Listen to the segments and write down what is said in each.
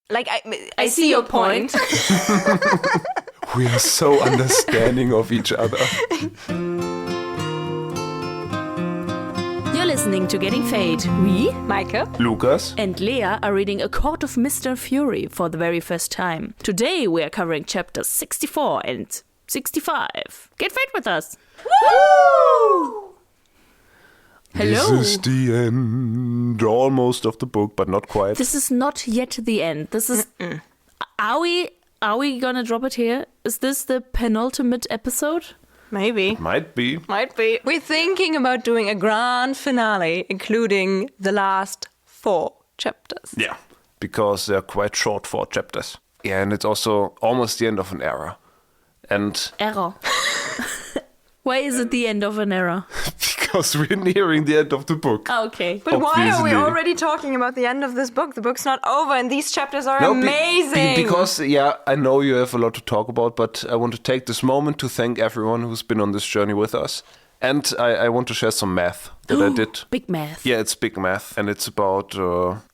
Like, I see your point. We are so understanding of each other. You're listening to Getting Fae'd. We, Meike, Lukas, and Lea are reading A Court of Mr. Fury for the very first time. Today we are covering chapters 64 and 65. Get Fae'd with us! Woo! Hello. This is the end, almost of the book, but not quite. This is not yet the end. This is... Are we gonna drop it here? Is this the penultimate episode? Maybe. Might be. We're thinking about doing a grand finale, including the last 4 chapters. Yeah, because they're quite short 4 chapters. Yeah, and it's also almost the end of an era. And Error. Why is it the end of an era? because we're nearing the end of the book. Oh, okay. But why are we Obviously. already talking about the end of this book? The book's not over and these chapters are amazing. Because, yeah, I know you have a lot to talk about, but I want to take this moment to thank everyone who's been on this journey with us. And I want to share some math that I did. Big math. Yeah, it's big math, and it's about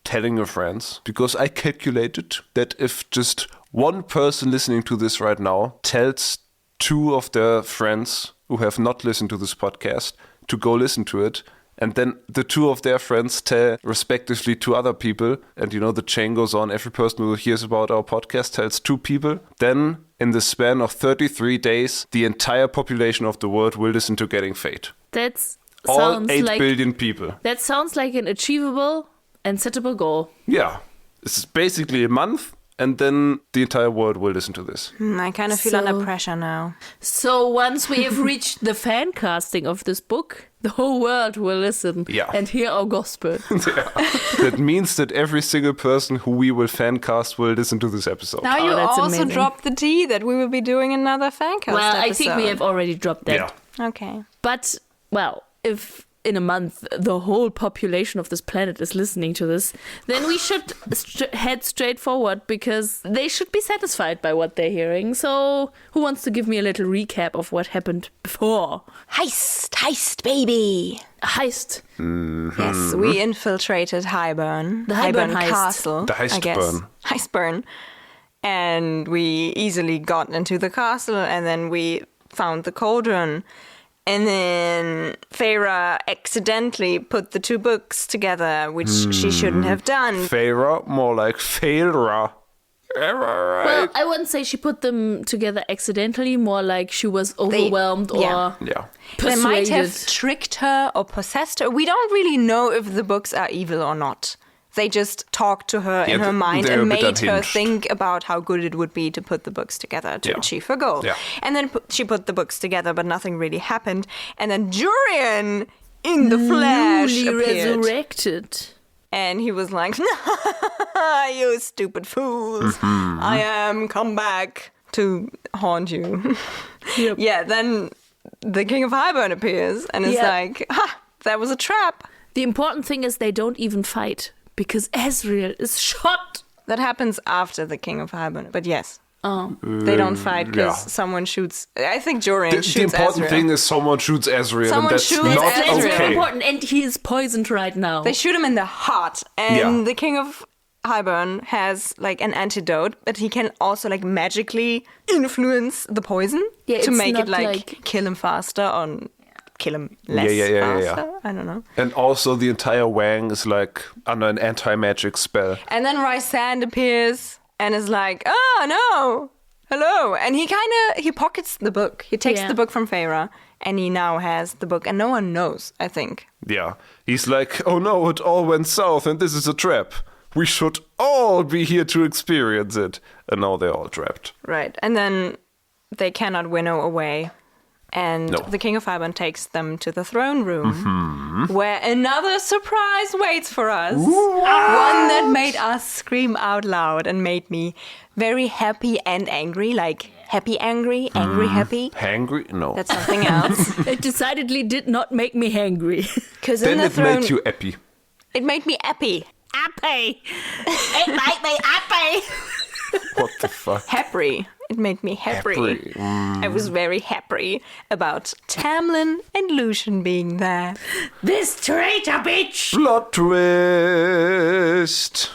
telling your friends. Because I calculated that if just one person listening to this right now tells 2 of their friends who have not listened to this podcast to go listen to it, and then the 2 of their friends tell respectively 2 other people, and you know the chain goes on, every person who hears about our podcast tells 2 people, then in the span of 33 days, the entire population of the world will listen to Getting Fae'd. That's All sounds 8 like billion people. that sounds like an achievable and settable goal. Yeah, it's basically a month, and then the entire world will listen to this. I kind of feel under pressure now. So once we have reached the fan casting of this book, the whole world will listen and hear our gospel. That means that every single person who we will fan cast will listen to this episode. Now you that's also amazing. dropped the tea that we will be doing another fan cast Well, episode. I think we have already dropped that. Yeah. Okay. But, well, if in a month the whole population of this planet is listening to this, then we should head straight forward because they should be satisfied by what they're hearing. So who wants to give me a little recap of what happened before? Heist, baby. Heist. Yes, we infiltrated Highburn. The Highburn heist. Castle. The Heistburn. I guess. Heistburn. And we easily got into the castle and then we found the Cauldron. And then Feyre accidentally put the 2 books together, which she shouldn't have done. Feyre, more like Feyre. Well, I wouldn't say she put them together accidentally, more like she was overwhelmed or Yeah. They might have persuaded. tricked her or possessed her. We don't really know if the books are evil or not. They just talked to her in her mind they're and a bit made her unhinged. think about how good it would be to put the books together to achieve her goal. Yeah. And then she put the books together, but nothing really happened. And then Jurian in the flesh newly appeared. resurrected. And he was like, you stupid fools. I am come back to haunt you. Yep. Yeah, then the King of Highburn appears and is like, that was a trap. The important thing is they don't even fight because Ezreal is shot. That happens after the King of Highburn. But yes, Oh. they don't fight because yeah. someone shoots. I think Jurian The shoots important Ezreal. thing is someone shoots Ezreal, Someone and that's shoots not That's Ezreal. very okay. important, and he is poisoned right now. They shoot him in the heart, and Yeah. the King of Highburn has like an antidote, but he can also like magically influence the poison Yeah, to it's make it not like kill him faster or kill him less Yeah. faster. I don't know. And also the entire Wang is like under an anti-magic spell. And then Rysand appears and is like, oh no, hello. And he pockets the book. He takes the book from Feyre and he now has the book and no one knows, I think. Yeah. He's like, oh no, it all went south and this is a trap. We should all be here to experience it. And now they're all trapped. Right. And then they cannot winnow away. And the King of Highburn takes them to the throne room, where another surprise waits for us. One that made us scream out loud and made me very happy and angry. Like happy, angry, angry, happy. Hangry? No. That's something else. It decidedly did not make me hangry. Because in then the it throne, made you happy. it made me happy. Happy. It made me happy. What the fuck? Happy. It made me happy. Happy. I was very happy. Capri about Tamlin and Lucian being there. This traitor bitch! Plot twist!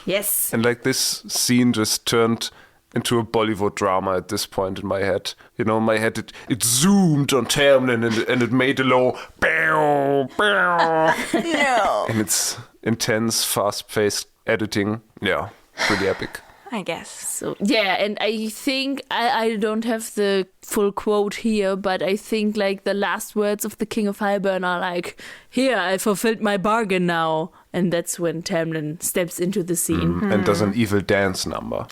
Yes. And like this scene just turned into a Bollywood drama at this point in my head. You know, in my head it zoomed on Tamlin and it made a low bow, bow. No. And it's intense, fast-paced editing. Yeah, pretty epic. I guess. So, yeah, and I think, I don't have the full quote here, but I think like the last words of the King of Highburn are like, here, I fulfilled my bargain now. And that's when Tamlin steps into the scene. And does an evil dance number.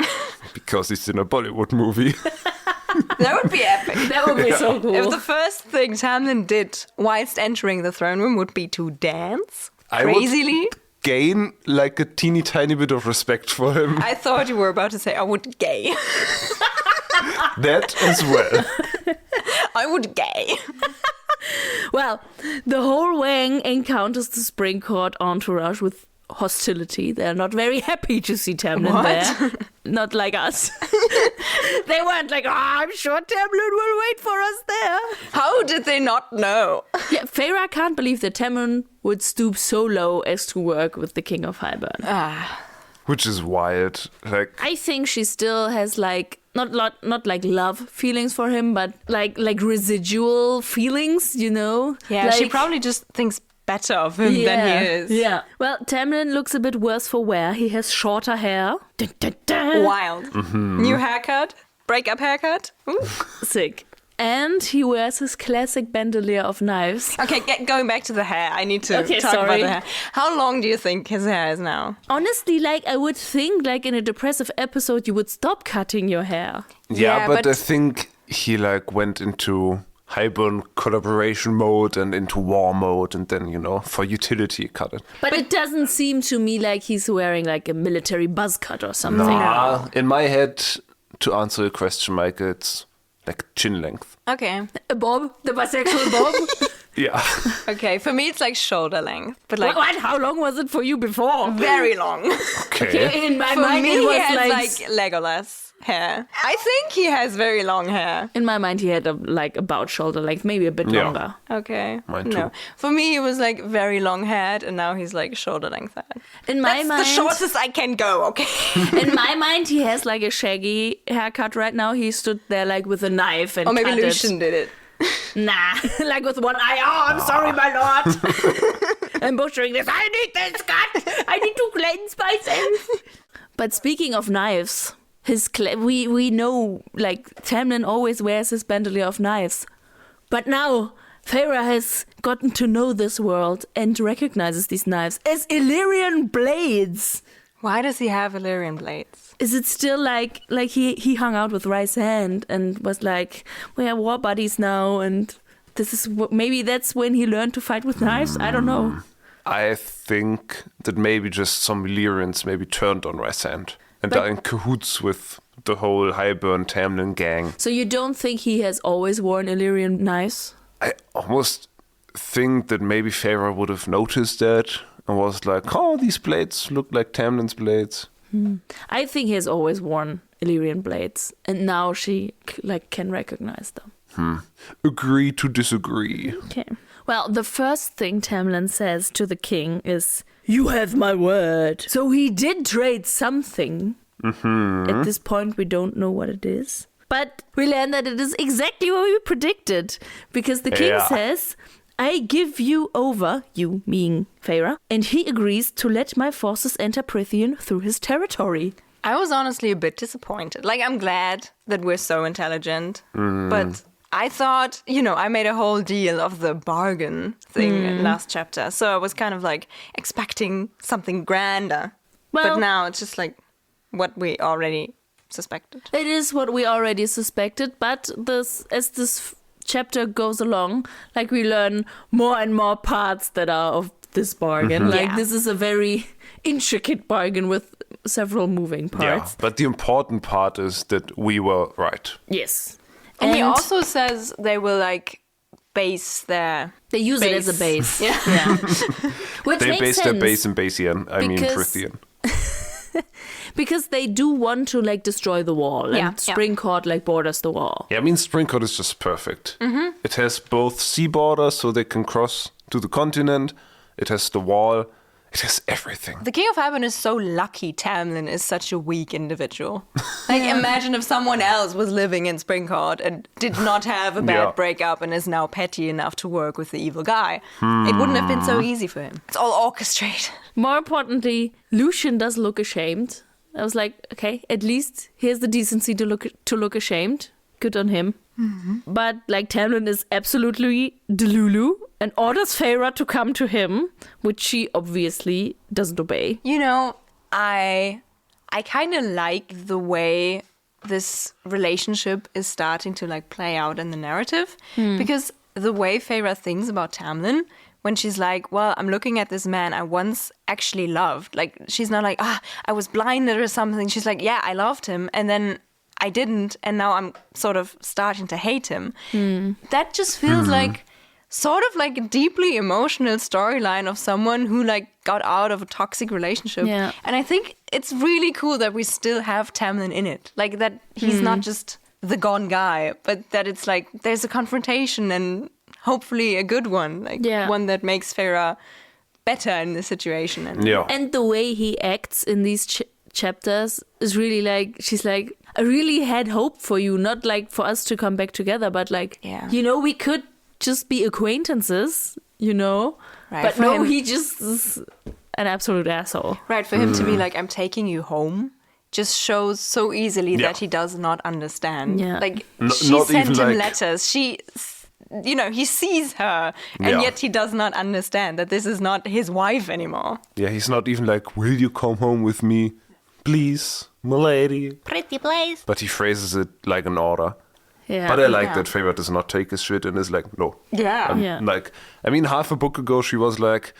Because it's in a Bollywood movie. That would be epic. That would be so cool. If the first thing Tamlin did whilst entering the throne room would be to dance I would crazily. Gain like a teeny tiny bit of respect for him. I thought you were about to say I would gay. That as well. I would gay. Well, the whole Wang encounters the Spring Court entourage with hostility. They're not very happy to see Tamlin there. Not like us. They weren't like, I'm sure Tamlin will wait for us there. How did they not know? Yeah, Feyre can't believe that Tamlin would stoop so low as to work with the King of Highburn. Which is wild. Like, I think she still has like not like love feelings for him, but like residual feelings, you know? Yeah, like, she probably just thinks better of him than he is. Yeah. Well, Tamlin looks a bit worse for wear. He has shorter hair. Dun, dun, dun. Wild. New haircut. Breakup haircut. Ooh. Sick. And he wears his classic bandolier of knives. Okay, going back to the hair. I need to talk about the hair. How long do you think his hair is now? Honestly, like, I would think, like, in a depressive episode, you would stop cutting your hair. yeah, but I think he like went into Highburn collaboration mode and into war mode, and then, you know, for utility cut it. But it doesn't seem to me like he's wearing like a military buzz cut or something. Nah, in my head, to answer your question, Meike, it's like chin length. Okay. A bob? The bisexual bob? Yeah. Okay, for me it's like shoulder length. But like What? How long was it for you before? very long. Okay. In my For mind, me it he was has like... like Legolas hair. I think he has very long hair. In my mind, he had like about shoulder length, maybe a bit Yeah. longer. Okay. Mine No. too. For me he was like very long haired and now he's like shoulder length haired. In my That's mind, the shortest I can go, okay? in my mind, he has like a shaggy haircut right now. He stood there like with a knife and Or maybe cut Lucian did it. Nah, like with one eye. Oh, I'm sorry, my lord. I'm butchering this. I need this cut. I need to cleanse myself. But speaking of knives, we know like Tamlin always wears his bandolier of knives. But now Feyre has gotten to know this world and recognizes these knives as Illyrian blades. Why does he have Illyrian blades? Is it still like he hung out with Rysand and was like, we are war buddies now, and this is maybe that's when he learned to fight with knives? I don't know. I think that maybe just some Illyrians maybe turned on Rysand and are in cahoots with the whole Highburn Tamlin gang. So you don't think he has always worn Illyrian knives? I almost think that maybe Feyre would have noticed that and was like, oh, these blades look like Tamlin's blades. I think he has always worn Illyrian blades, and now she can recognize them. Agree to disagree. Okay. Well, the first thing Tamlin says to the king is, "You have my word." So he did trade something. At this point, we don't know what it is. But we learn that it is exactly what we predicted. Because the king says, I give you over, you meaning Feyre, and he agrees to let my forces enter Prythian through his territory. I was honestly a bit disappointed. Like, I'm glad that we're so intelligent, but I thought, I made a whole deal of the bargain thing in last chapter. So I was kind of like expecting something grander. Well, but now it's just like what we already suspected. It is what we already suspected, but as this chapter goes along, like we learn more and more parts that are of this bargain. Like this is a very intricate bargain with several moving parts. Yeah, but the important part is that we were right. Yes. And he also says they will like base their... They use it as a base. Yeah. Which They makes based sense. their base in Basian, I mean because- Prythian. Because they do want to like destroy the wall, and Springcourt like borders the wall. Yeah, I mean, Springcourt is just perfect. It has both sea borders, so they can cross to the continent. It has the wall. It has everything. The King of Heaven is so lucky Tamlin is such a weak individual. Like, imagine if someone else was living in Springcourt and did not have a bad breakup and is now petty enough to work with the evil guy. It wouldn't have been so easy for him. It's all orchestrated. More importantly, Lucien does look ashamed. I was like, okay, at least he has the decency to look ashamed. Good on him. But like Tamlin is absolutely delulu and orders Feyre to come to him, which she obviously doesn't obey. You know, I kind of like the way this relationship is starting to like play out in the narrative, because the way Feyre thinks about Tamlin, when she's like, well, I'm looking at this man I once actually loved. Like, she's not like, I was blinded or something. She's like, yeah, I loved him. And then I didn't. And now I'm sort of starting to hate him. That just feels like sort of like a deeply emotional storyline of someone who like got out of a toxic relationship. Yeah. And I think it's really cool that we still have Tamlin in it. Like that he's not just the gone guy, but that it's like there's a confrontation and hopefully a good one. Like one that makes Feyre better in the situation. And the way he acts in these chapters is really like, she's like, I really had hope for you, not like for us to come back together, but like, you know, we could just be acquaintances, you know? Right. But no, he just is an absolute asshole. Right, for him to be like, I'm taking you home, just shows so easily that he does not understand. Yeah. Like, she she sent him letters. She, you know, he sees her, and yet he does not understand that this is not his wife anymore. Yeah, he's not even like, will you come home with me? Please, milady. Pretty place. But he phrases it like an order. Yeah. But I like that Feyre does not take his shit and is like, no. Like, I mean, half a book ago she was like,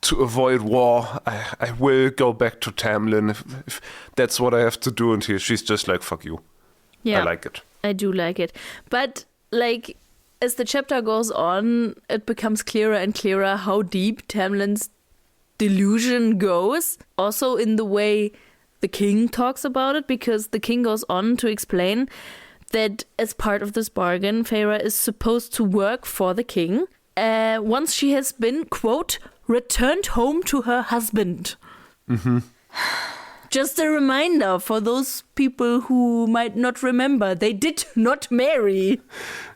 to avoid war, I will go back to Tamlin if that's what I have to do. And here she's just like, fuck you. Yeah. I like it. I do like it. But like, as the chapter goes on, it becomes clearer and clearer how deep Tamlin's delusion goes. Also in the way the king talks about it, because the king goes on to explain that as part of this bargain, Feyre is supposed to work for the king once she has been, quote, returned home to her husband. Just a reminder for those people who might not remember, they did not marry.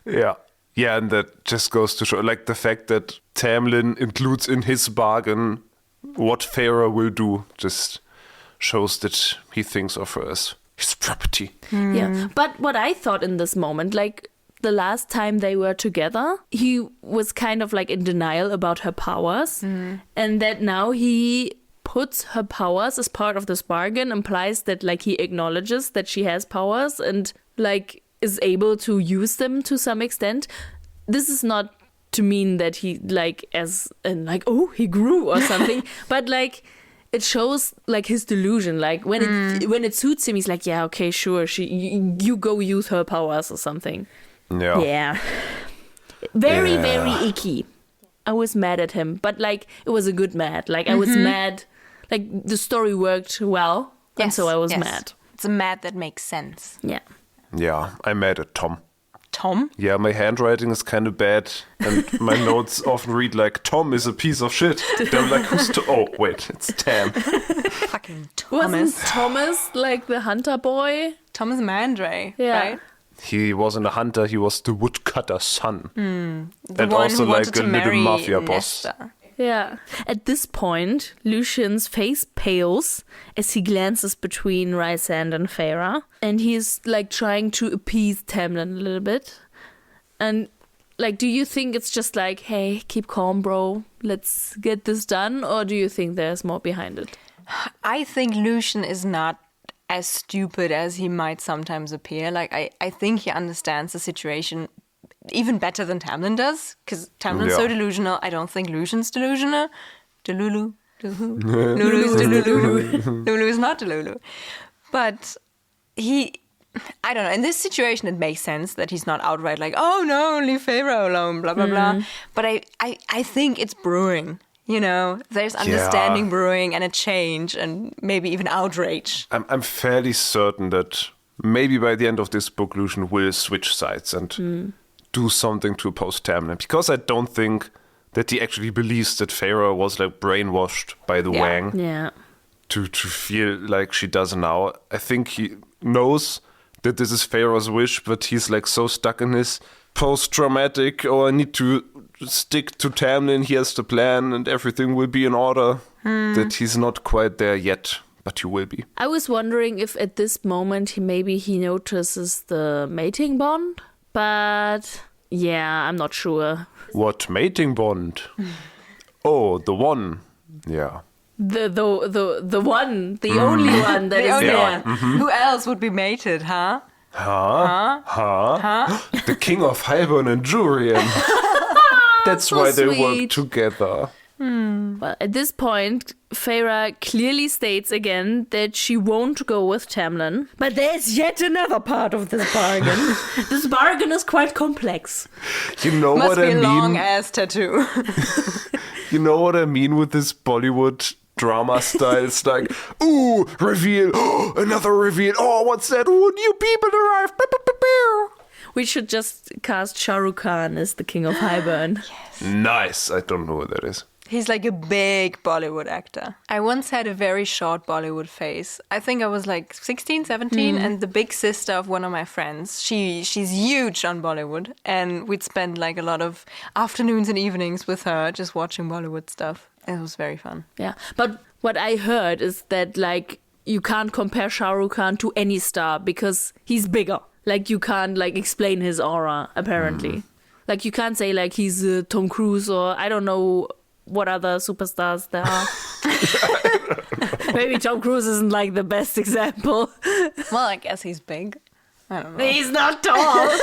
Yeah, and that just goes to show, like, the fact that Tamlin includes in his bargain what Feyre will do just shows that he thinks of her as his property. Yeah, but what I thought in this moment, like the last time they were together, he was kind of like in denial about her powers, and that now he puts her powers as part of this bargain, implies that like he acknowledges that she has powers and like is able to use them to some extent. This is not to mean that he like as and like, oh, he grew or something, but like it shows like his delusion. Like when it suits him, he's like, yeah, okay, sure, you go use her powers or something. Yeah. Very icky. I was mad at him, but like it was a good mad. Like I was mad. Like the story worked well, and so I was mad. It's a mad that makes sense. Yeah, I'm mad at Tom. Tom? Yeah, my handwriting is kind of bad, and my notes often read like, Tom is a piece of shit. Then I'm like, who's Tom? Oh, wait, it's Tam. Fucking Thomas. Wasn't Thomas like the hunter boy? Thomas Mandray, right? He wasn't a hunter, he was the woodcutter's son. The and one also who like wanted a to little marry mafia Nesta. boss. Yeah. At this point, Lucien's face pales as he glances between Rysand and Feyre. And he's like trying to appease Tamlin a little bit. And like, do you think it's just like, hey, keep calm, bro, let's get this done? Or do you think there's more behind it? I think Lucien is not as stupid as he might sometimes appear. Like, I think he understands the situation even better than Tamlin does, because Tamlin's so delusional. I don't think Lucien's delusional. Delulu. Lulu is Delulu. Lulu is not Delulu. But I don't know. In this situation, it makes sense that he's not outright like, oh no, leave Feyre alone, blah, blah, blah. But I think it's brewing. You know, there's understanding brewing and a change and maybe even outrage. I'm fairly certain that maybe by the end of this book, Lucian will switch sides and do something to oppose Tamlin. Because I don't think that he actually believes that Feyre was like brainwashed by the Wang to feel like she does now. I think he knows that this is Feyre's wish, but he's like so stuck in his post-traumatic, I need to stick to Tamlin, he has the plan and everything will be in order, that he's not quite there yet, but he will be. I was wondering if at this moment he notices the mating bond, but yeah, I'm not sure. What mating bond? Oh, the one. Yeah. The one, the only one that is there. Who else would be mated, huh? The king of Hybern and Jurien. That's So why they sweet. work together. Well, at this point, Feyre clearly states again that she won't go with Tamlin. But there's yet another part of this bargain. This bargain is quite complex. You know Must what be I a mean? long ass tattoo. You know what I mean with this Bollywood drama style? It's like, ooh, reveal, oh, another reveal. Oh, what's that? Oh, new people arrive. We should just cast Shah Rukh Khan as the king of Hybern. Nice. I don't know what that is. He's like a big Bollywood actor. I once had a very short Bollywood phase. I think I was like 16, 17, and the big sister of one of my friends, she's huge on Bollywood, and we'd spend like a lot of afternoons and evenings with her just watching Bollywood stuff. It was very fun. Yeah, but what I heard is that like you can't compare Shah Rukh Khan to any star because he's bigger. Like you can't like explain his aura apparently. Like you can't say like he's Tom Cruise or I don't know what other superstars there are. Maybe Tom Cruise isn't like the best example. Well, I guess he's big. I don't know. He's not tall.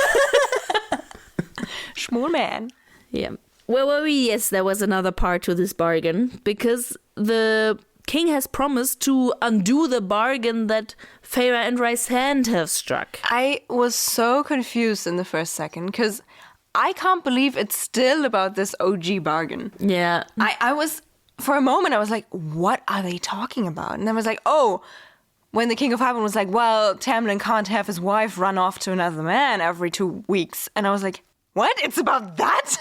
Small man. Yeah. Where were we? Yes, there was another part to this bargain because the king has promised to undo the bargain that Feyre and Rysand have struck. I was so confused in the first second because I can't believe it's still about this OG bargain. Yeah. I was, for a moment, I was like, what are they talking about? And I was like, oh, when the King of Hybern was like, well, Tamlin can't have his wife run off to another man every 2 weeks. And I was like, what? It's about that?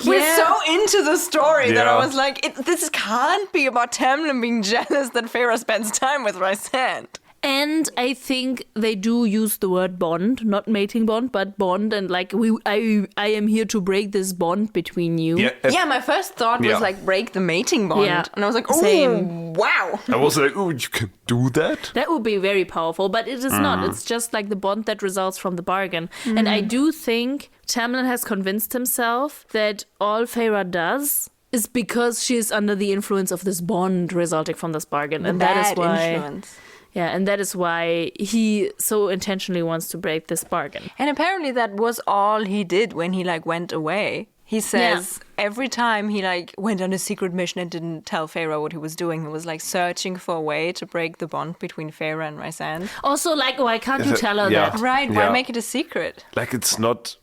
We're so into the story that I was like, this can't be about Tamlin being jealous that Feyre spends time with Rysand. And I think they do use the word bond, not mating bond, but bond. And like, I am here to break this bond between you. Yeah, my first thought was like, break the mating bond. Yeah. And I was like, oh, Same. wow. I was like, oh, you can do that? That would be very powerful, but it is not. It's just like the bond that results from the bargain. And I do think Tamlin has convinced himself that all Feyre does is because she is under the influence of this bond resulting from this bargain. And that is why... influence. Yeah, and that is why he so intentionally wants to break this bargain. And apparently that was all he did when he like went away. He says every time he like went on a secret mission and didn't tell Feyre what he was doing, he was like searching for a way to break the bond between Feyre and Rysand. Also, like, why can't you tell her that? Right, why make it a secret? Like, it's not...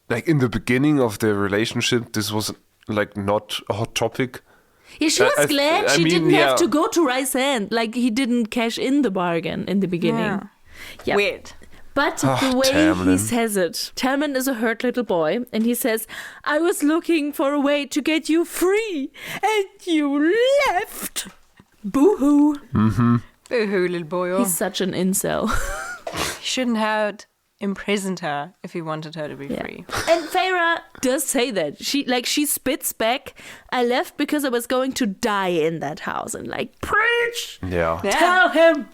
Like, in the beginning of their relationship, this was, like, not a hot topic. Yeah, she was glad she didn't yeah. have to go to Rysand. Like, he didn't cash in the bargain in the beginning. Yeah. Weird. But the way Tamlin. he says it, Tamlin is a hurt little boy, and he says, I was looking for a way to get you free, and you left. Boo-hoo. Mm-hmm. Boo-hoo, little boy. He's such an incel. He shouldn't have imprisoned her if he wanted her to be free. And Feyre does say that. She spits back, I left because I was going to die in that house. And like, preach! Yeah. Tell him!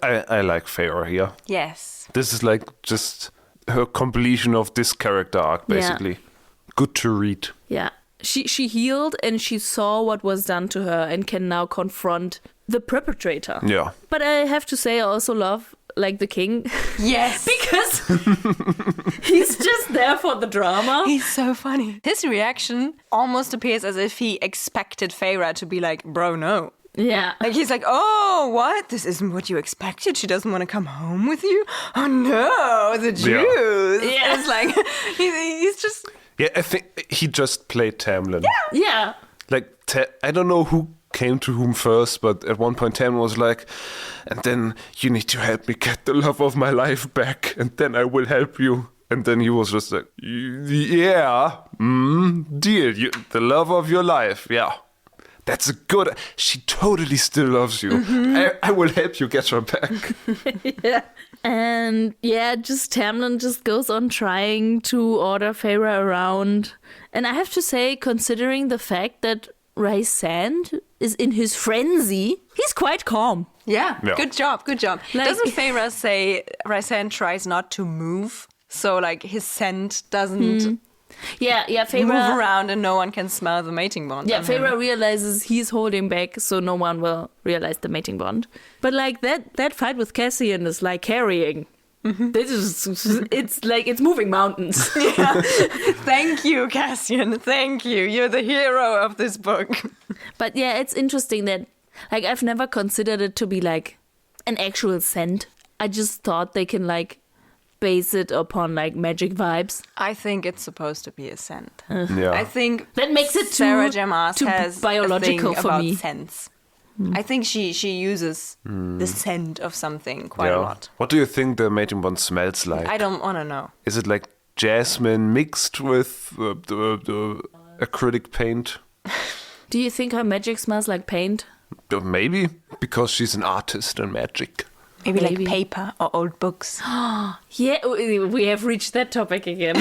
I like Feyre here. Yes. This is like just her completion of this character arc, basically. Yeah. Good to read. Yeah. She healed and she saw what was done to her and can now confront the perpetrator. Yeah. But I have to say I also love like the king. Yes. Because he's just there for the drama. He's so funny. His reaction almost appears as if he expected Feyre to be like, bro, no. Yeah. Like, he's like, oh, what? This isn't what you expected. She doesn't want to come home with you? Oh, no, the Jews. Yeah. It's like, he's just... Yeah, I think he just played Tamlin. Yeah. Like, I don't know who came to whom first, but at one point Tamlin was like, and then you need to help me get the love of my life back, and then I will help you. And then he was just like, yeah, deal, the love of your life, yeah. That's a good... She totally still loves you. I will help you get her back. Yeah. And just Tamlin just goes on trying to order Feyre around. And I have to say, considering the fact that Rhysand is in his frenzy, he's quite calm. Yeah. Good job. Doesn't Feyre say Rhysand tries not to move? So, like, his scent doesn't... Feyre move around and no one can smell the mating bond. Yeah, Feyre realizes he's holding back, so no one will realize the mating bond. But like that fight with Cassian is like carrying. It's moving mountains. Yeah. Thank you, Cassian. Thank you. You're the hero of this book. But yeah, it's interesting that like I've never considered it to be like an actual scent. I just thought they can like base it upon like magic vibes. I think it's supposed to be a scent. Yeah. I think that makes it Sarah J. Maas has biological a thing for about me. scents. I think she uses the scent of something quite a lot. What do you think the mating bond smells like? I don't want to know. Is it like jasmine mixed with the acrylic paint? Do you think her magic smells like paint? Maybe, because she's an artist in magic. Maybe like paper or old books. Yeah, we have reached that topic again.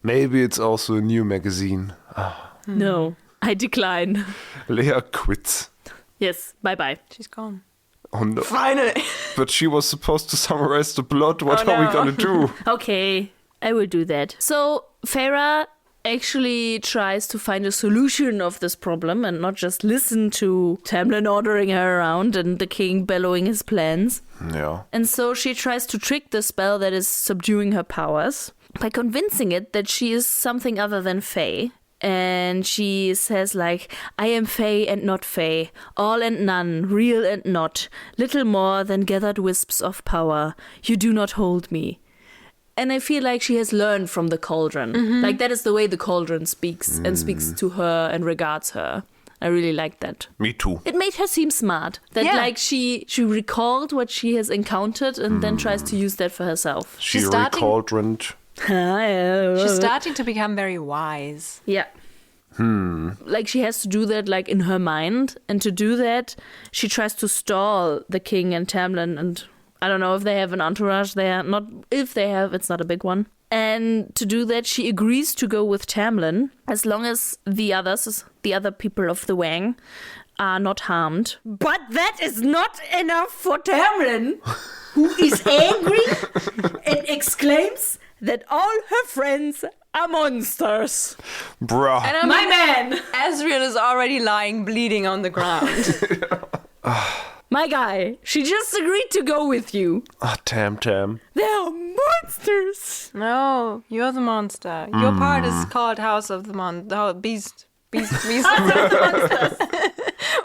Maybe it's also a new magazine. No, I decline. Lea quits. Yes, bye-bye. She's gone. Oh no. Finally. But she was supposed to summarize the plot. What are we gonna do? Okay, I will do that. So, Feyre actually tries to find a solution of this problem and not just listen to Tamlin ordering her around and the king bellowing his plans. Yeah. And so she tries to trick the spell that is subduing her powers by convincing it that she is something other than Fae. And she says like, I am Fae and not Fae, all and none, real and not, little more than gathered wisps of power. You do not hold me. And I feel like she has learned from the Cauldron. Like that is the way the Cauldron speaks and speaks to her and regards her. I really like that. Me too. It made her seem smart. That like she recalled what she has encountered and then tries to use that for herself. She recauldroned. She's starting to become very wise. Yeah. Like she has to do that like in her mind. And to do that, she tries to stall the king and Tamlin, and I don't know if they have an entourage there. Not if they have, it's not a big one. And to do that, she agrees to go with Tamlin as long as the other people of the Wang, are not harmed. But that is not enough for Tamlin, who is angry and exclaims that all her friends are monsters. Bruh. And My man! Asriel is already lying bleeding on the ground. My guy, she just agreed to go with you. Tam. They are monsters. No, you're the monster. Your part is called House of the Beast. Beast of the Monsters.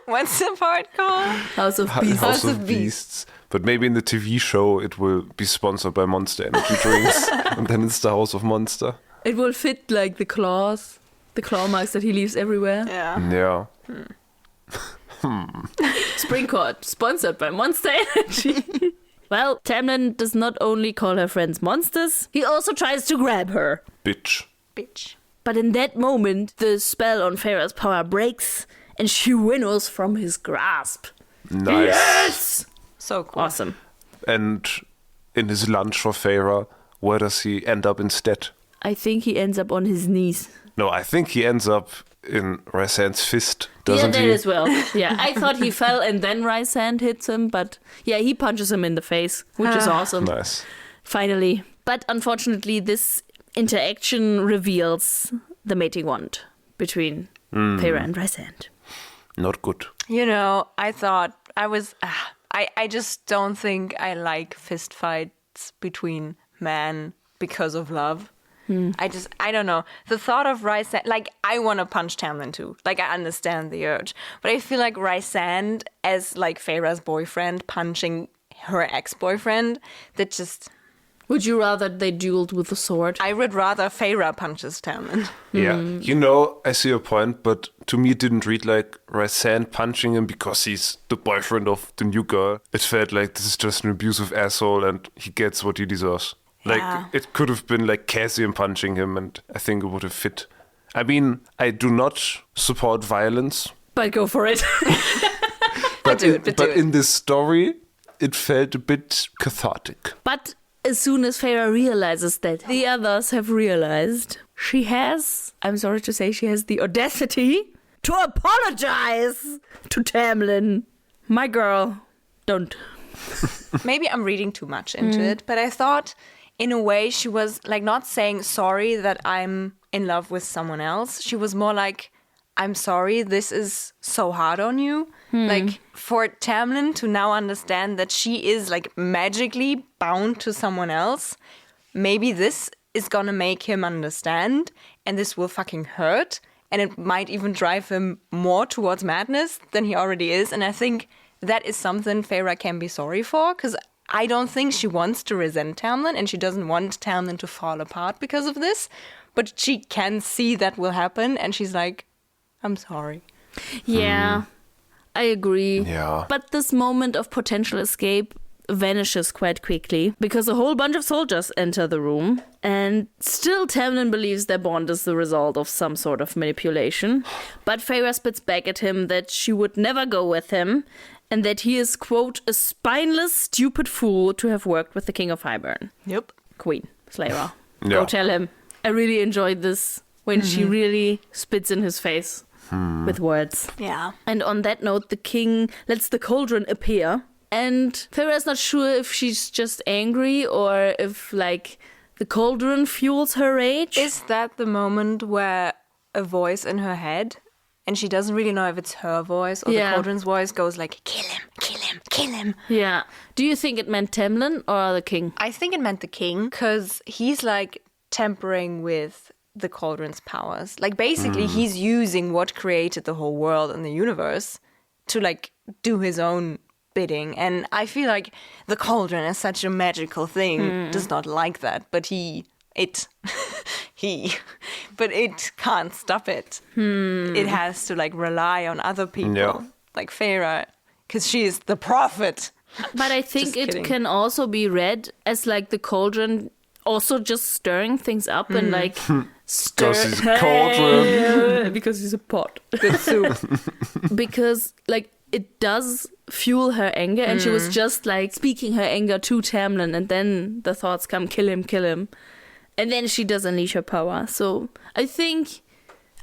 What's the part called? House of Beasts. House of Beasts. But maybe in the TV show it will be sponsored by Monster Energy drinks. And then it's the House of Monster. It will fit like the claws, the claw marks that he leaves everywhere. Yeah. Spring Court, sponsored by Monster Energy. Well, Tamlin does not only call her friends monsters, he also tries to grab her. Bitch. But in that moment, the spell on Feyre's power breaks, and she winnows from his grasp. Nice. Yes! So cool. Awesome. And in his lunch for Feyre, where does he end up instead? I think he ends up on his knees. No, I think he ends up in Rhysand's fist, doesn't he? Yeah, that as well. Yeah, I thought he fell and then Rhysand hits him, but yeah, he punches him in the face, which is awesome. Nice. Finally. But unfortunately, this interaction reveals the mating wand between Feyre and Rhysand. Not good. You know, I thought I just don't think I like fist fights between men because of love. I don't know. The thought of Rhysand, like, I want to punch Tamlin too. Like, I understand the urge. But I feel like Rhysand as, like, Feyre's boyfriend punching her ex-boyfriend, that just, Would you rather they dueled with a sword? I would rather Feyre punches Tamlin. Yeah, you know, I see your point, but to me it didn't read like Rysand punching him because he's the boyfriend of the new girl. It felt like this is just an abusive asshole and he gets what he deserves. Like, it could have been like Cassian punching him and I think it would have fit. I mean, I do not support violence. But go for it. But in this story, it felt a bit cathartic. But as soon as Feyre realizes that the others have realized, she has, I'm sorry to say, she has the audacity to apologize to Tamlin. My girl, don't. Maybe I'm reading too much into it, but I thought in a way she was like not saying sorry that I'm in love with someone else. She was more like, I'm sorry, this is so hard on you. Like, for Tamlin to now understand that she is, like, magically bound to someone else, maybe this is gonna make him understand, and this will fucking hurt, and it might even drive him more towards madness than he already is. And I think that is something Feyre can be sorry for, because I don't think she wants to resent Tamlin, and she doesn't want Tamlin to fall apart because of this, but she can see that will happen, and she's like, I'm sorry. Yeah, I agree. Yeah. But this moment of potential escape vanishes quite quickly because a whole bunch of soldiers enter the room, and still Tamlin believes their bond is the result of some sort of manipulation. But Feyre spits back at him that she would never go with him and that he is, quote, a spineless, stupid fool to have worked with the King of Hybern. Yep. Queen, Slayer. Yeah. Go tell him. I really enjoyed this when she really spits in his face with words. Yeah. And on that note, the king lets the cauldron appear. And Feyre is not sure if she's just angry or if, like, the cauldron fuels her rage. Is that the moment where a voice in her head, and she doesn't really know if it's her voice or the cauldron's voice, goes like, kill him, kill him, kill him? Yeah. Do you think it meant Tamlin or the king? I think it meant the king, because he's, like, tampering with the cauldron's powers. Like, basically, he's using what created the whole world and the universe to, like, do his own bidding. And I feel like the cauldron is such a magical thing, does not like that, but it can't stop it. It has to, like, rely on other people, like Feyre, because she is the prophet. But I think it can also be read as, like, the cauldron also just stirring things up and, like, Because he's a cauldron. Because he's a pot. Good soup. Because, like, it does fuel her anger, and she was just, like, speaking her anger to Tamlin, and then the thoughts come, kill him, kill him. And then she does unleash her power. So I think,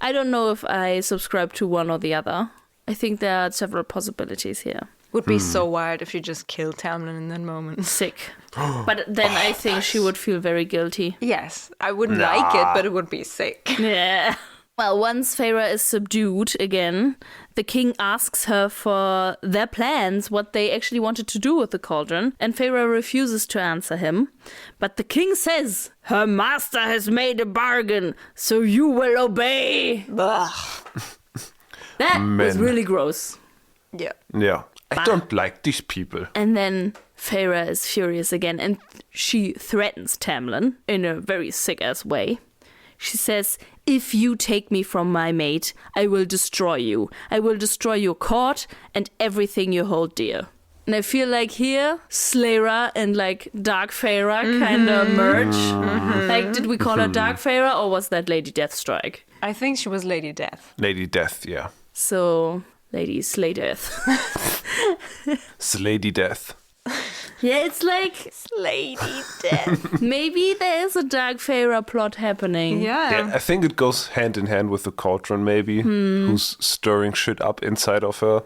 I don't know if I subscribe to one or the other. I think there are several possibilities here. Would be so wild if you just killed Tamlin in that moment. Sick. But then I think she would feel very guilty. Yes, I wouldn't like it, but it would be sick. Yeah. Well, once Feyre is subdued again, the king asks her for their plans, what they actually wanted to do with the cauldron, and Feyre refuses to answer him. But the king says, her master has made a bargain, so you will obey. Ugh. That was really gross. Yeah. Yeah. I don't like these people. And then Feyre is furious again, and she threatens Tamlin in a very sick-ass way. She says, if you take me from my mate, I will destroy you. I will destroy your court and everything you hold dear. And I feel like here, Slayra and, like, Dark Feyre kind of merge. Like, did we call her Dark Feyre, or was that Lady Deathstrike? I think she was Lady Death. Lady Death, yeah. So, Lady Slaydeath. Slaydy Death. Yeah, it's like Lady Death. maybe there is a Dark Feyre plot happening. Yeah, I think it goes hand in hand with the Cauldron, maybe, who's stirring shit up inside of her.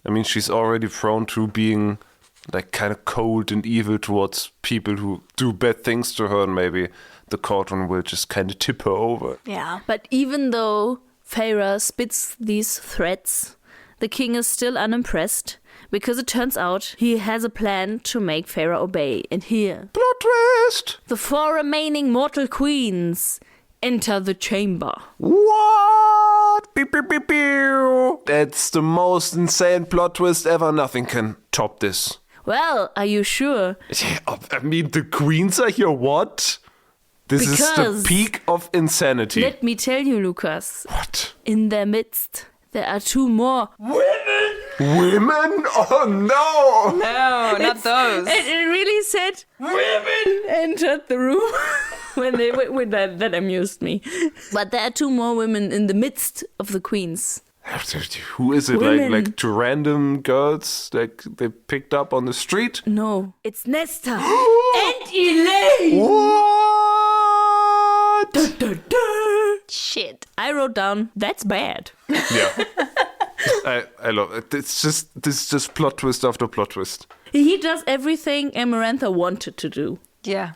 I mean, she's already prone to being, like, kind of cold and evil towards people who do bad things to her, and maybe the Cauldron will just kind of tip her over. Yeah. But even though Feyre spits these threats, the king is still unimpressed, because it turns out he has a plan to make Feyre obey. And here, Plot twist! the 4 remaining mortal queens enter the chamber. What? Pew, pew, pew, pew. That's the most insane plot twist ever. Nothing can top this. Well, are you sure? Yeah, I mean, the queens are here, what? This is the peak of insanity. Let me tell you, Lukas. What? In their midst, there are 2 more. Women? Women? Oh, no! No, not those. It really said, women entered the room. when that amused me. But there are 2 more women in the midst of the queens. Who is it? Women. Like 2 random girls like they picked up on the street? No, it's Nesta and Elaine. What? Dun, dun, dun. Shit. I wrote down, that's bad. Yeah. I love it. This is just plot twist after plot twist. He does everything Amarantha wanted to do. Yeah.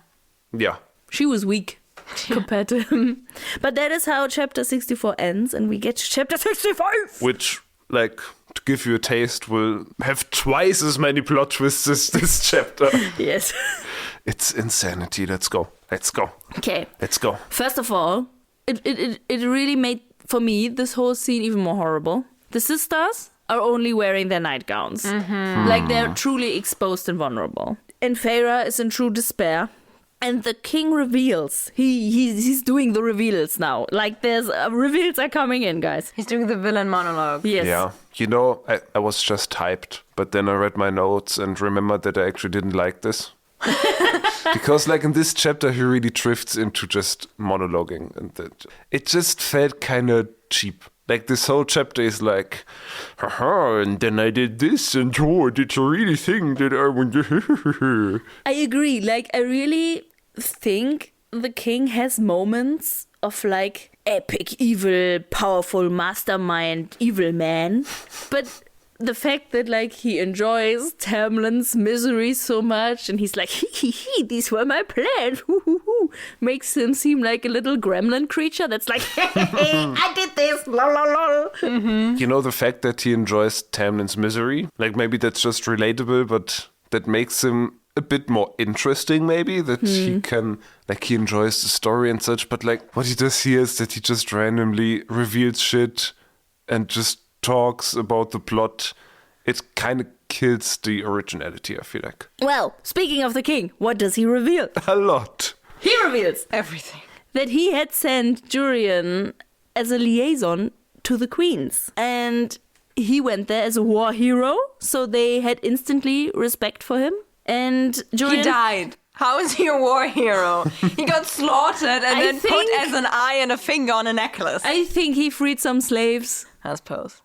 Yeah. She was weak compared to him. But that is how chapter 64 ends, and we get to chapter 65. Which, like, to give you a taste, will have twice as many plot twists as this chapter. Yes. It's insanity. Let's go. Okay. Let's go. First of all, it really made, for me, this whole scene even more horrible. The sisters are only wearing their nightgowns. Mm-hmm. Like, they're truly exposed and vulnerable. And Feyre is in true despair. And the king reveals. He's doing the reveals now. Like, there's reveals are coming in, guys. He's doing the villain monologue. Yes. Yeah. You know, I was just hyped, but then I read my notes and remembered that I actually didn't like this. Because, like, in this chapter, he really drifts into just monologuing. And it just felt kind of cheap. Like, this whole chapter is like, haha, and then I did this, and oh, did you really think that I would... I agree. Like, I really think the king has moments of, like, epic, evil, powerful, mastermind, evil man. But the fact that, like, he enjoys Tamlin's misery so much, and he's like, hee, these were my plans, makes him seem like a little gremlin creature that's like, hey, I did this, lol, lol, lol. Mm-hmm. You know, the fact that he enjoys Tamlin's misery, like, maybe that's just relatable, but that makes him a bit more interesting, maybe, that he can, like, he enjoys the story and such, but, like, what he does here is that he just randomly reveals shit and just talks about the plot. It kind of kills the originality, I feel like. Well, speaking of the king, what does he reveal? A lot. He reveals Everything. that he had sent Jurian as a liaison to the queens. And he went there as a war hero, so they had instantly respect for him. And Jurian... He died. How is he a war hero? He got slaughtered and then put as an eye and a finger on a necklace. I think he freed some slaves. I suppose.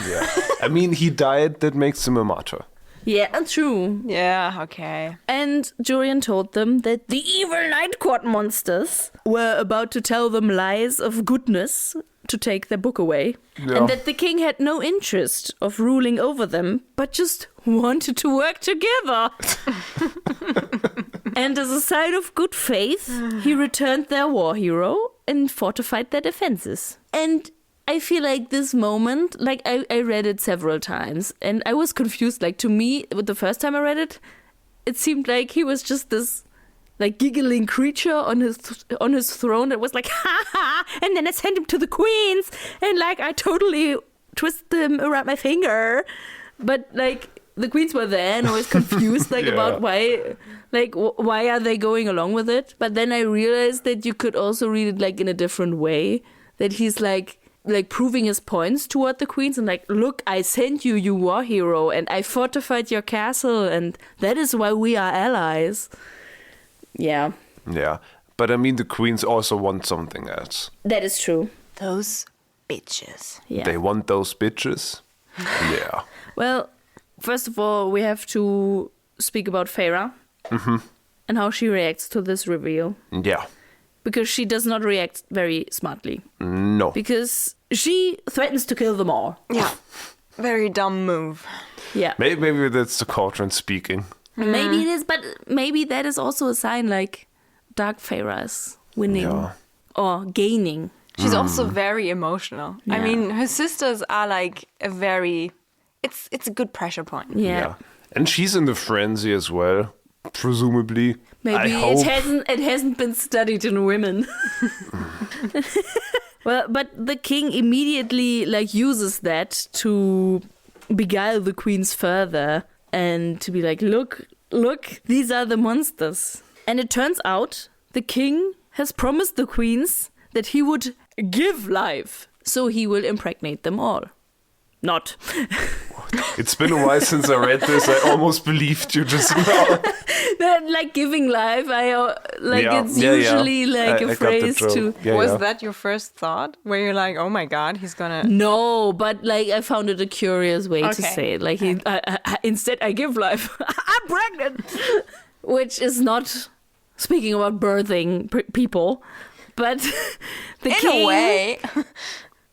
Yeah. I mean, he died, that makes him a martyr. Yeah, true. Yeah, okay. And Jurian told them that the evil Night Court monsters were about to tell them lies of goodness to take their book away. Yeah. And that the king had no interest of ruling over them, but just wanted to work together. And as a sign of good faith, he returned their war hero and fortified their defenses. And I feel like this moment, like I read it several times and I was confused. Like, to me, the first time I read it, it seemed like he was just this like giggling creature on his throne that was like, ha ha, and then I sent him to the queens and like I totally twisted him around my finger. But like the queens were there and I was confused like about why are they going along with it? But then I realized that you could also read it like in a different way, that he's like proving his points toward the queens and like, look, I sent you, you war hero, and I fortified your castle, and that is why we are allies. Yeah. Yeah. But I mean, the queens also want something else. That is true. Those bitches. Yeah. They want those bitches. Yeah. Well, first of all, we have to speak about Feyre and how she reacts to this reveal. Yeah. Because she does not react very smartly. No. Because she threatens to kill them all. Yeah. Very dumb move. Yeah. Maybe that's the Cauldron speaking. Maybe it is, but maybe that is also a sign like Dark Feyre is winning or gaining. She's also very emotional. Yeah. I mean, her sisters are like a very... It's a good pressure point. Yeah. And she's in the frenzy as well, presumably. Maybe I hope. it hasn't been studied in women. Well, but the king immediately like uses that to beguile the queens further and to be like, look, these are the monsters. And it turns out the king has promised the queens that he would give life, so he will impregnate them all. Not. It's been a while since I read this. I almost believed you just now. That, like, giving life, it's usually like a phrase to... Was that your first thought? Where you're like, oh my God, he's gonna... No, but like I found it a curious way to say it. Like, instead I give life. I'm pregnant! Which is not speaking about birthing people, but the king... In a way...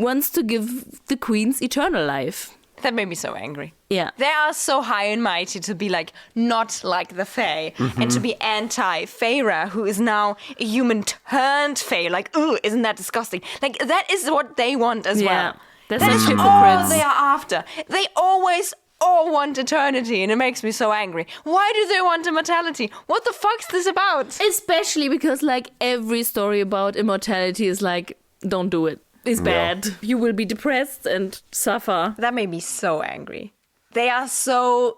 wants to give the queens eternal life. That made me so angry. Yeah. They are so high and mighty to be like, not like the Fae, and to be anti-Feyre, who is now a human turned Fae. Like, ooh, isn't that disgusting? Like, that is what they want as well. That's That is hypocrites. all they are after. They always all want eternity, and it makes me so angry. Why do they want immortality? What the fuck's this about? Especially because, like, every story about immortality is like, don't do it. It's bad. You will be depressed and suffer. That made me so angry. They are so...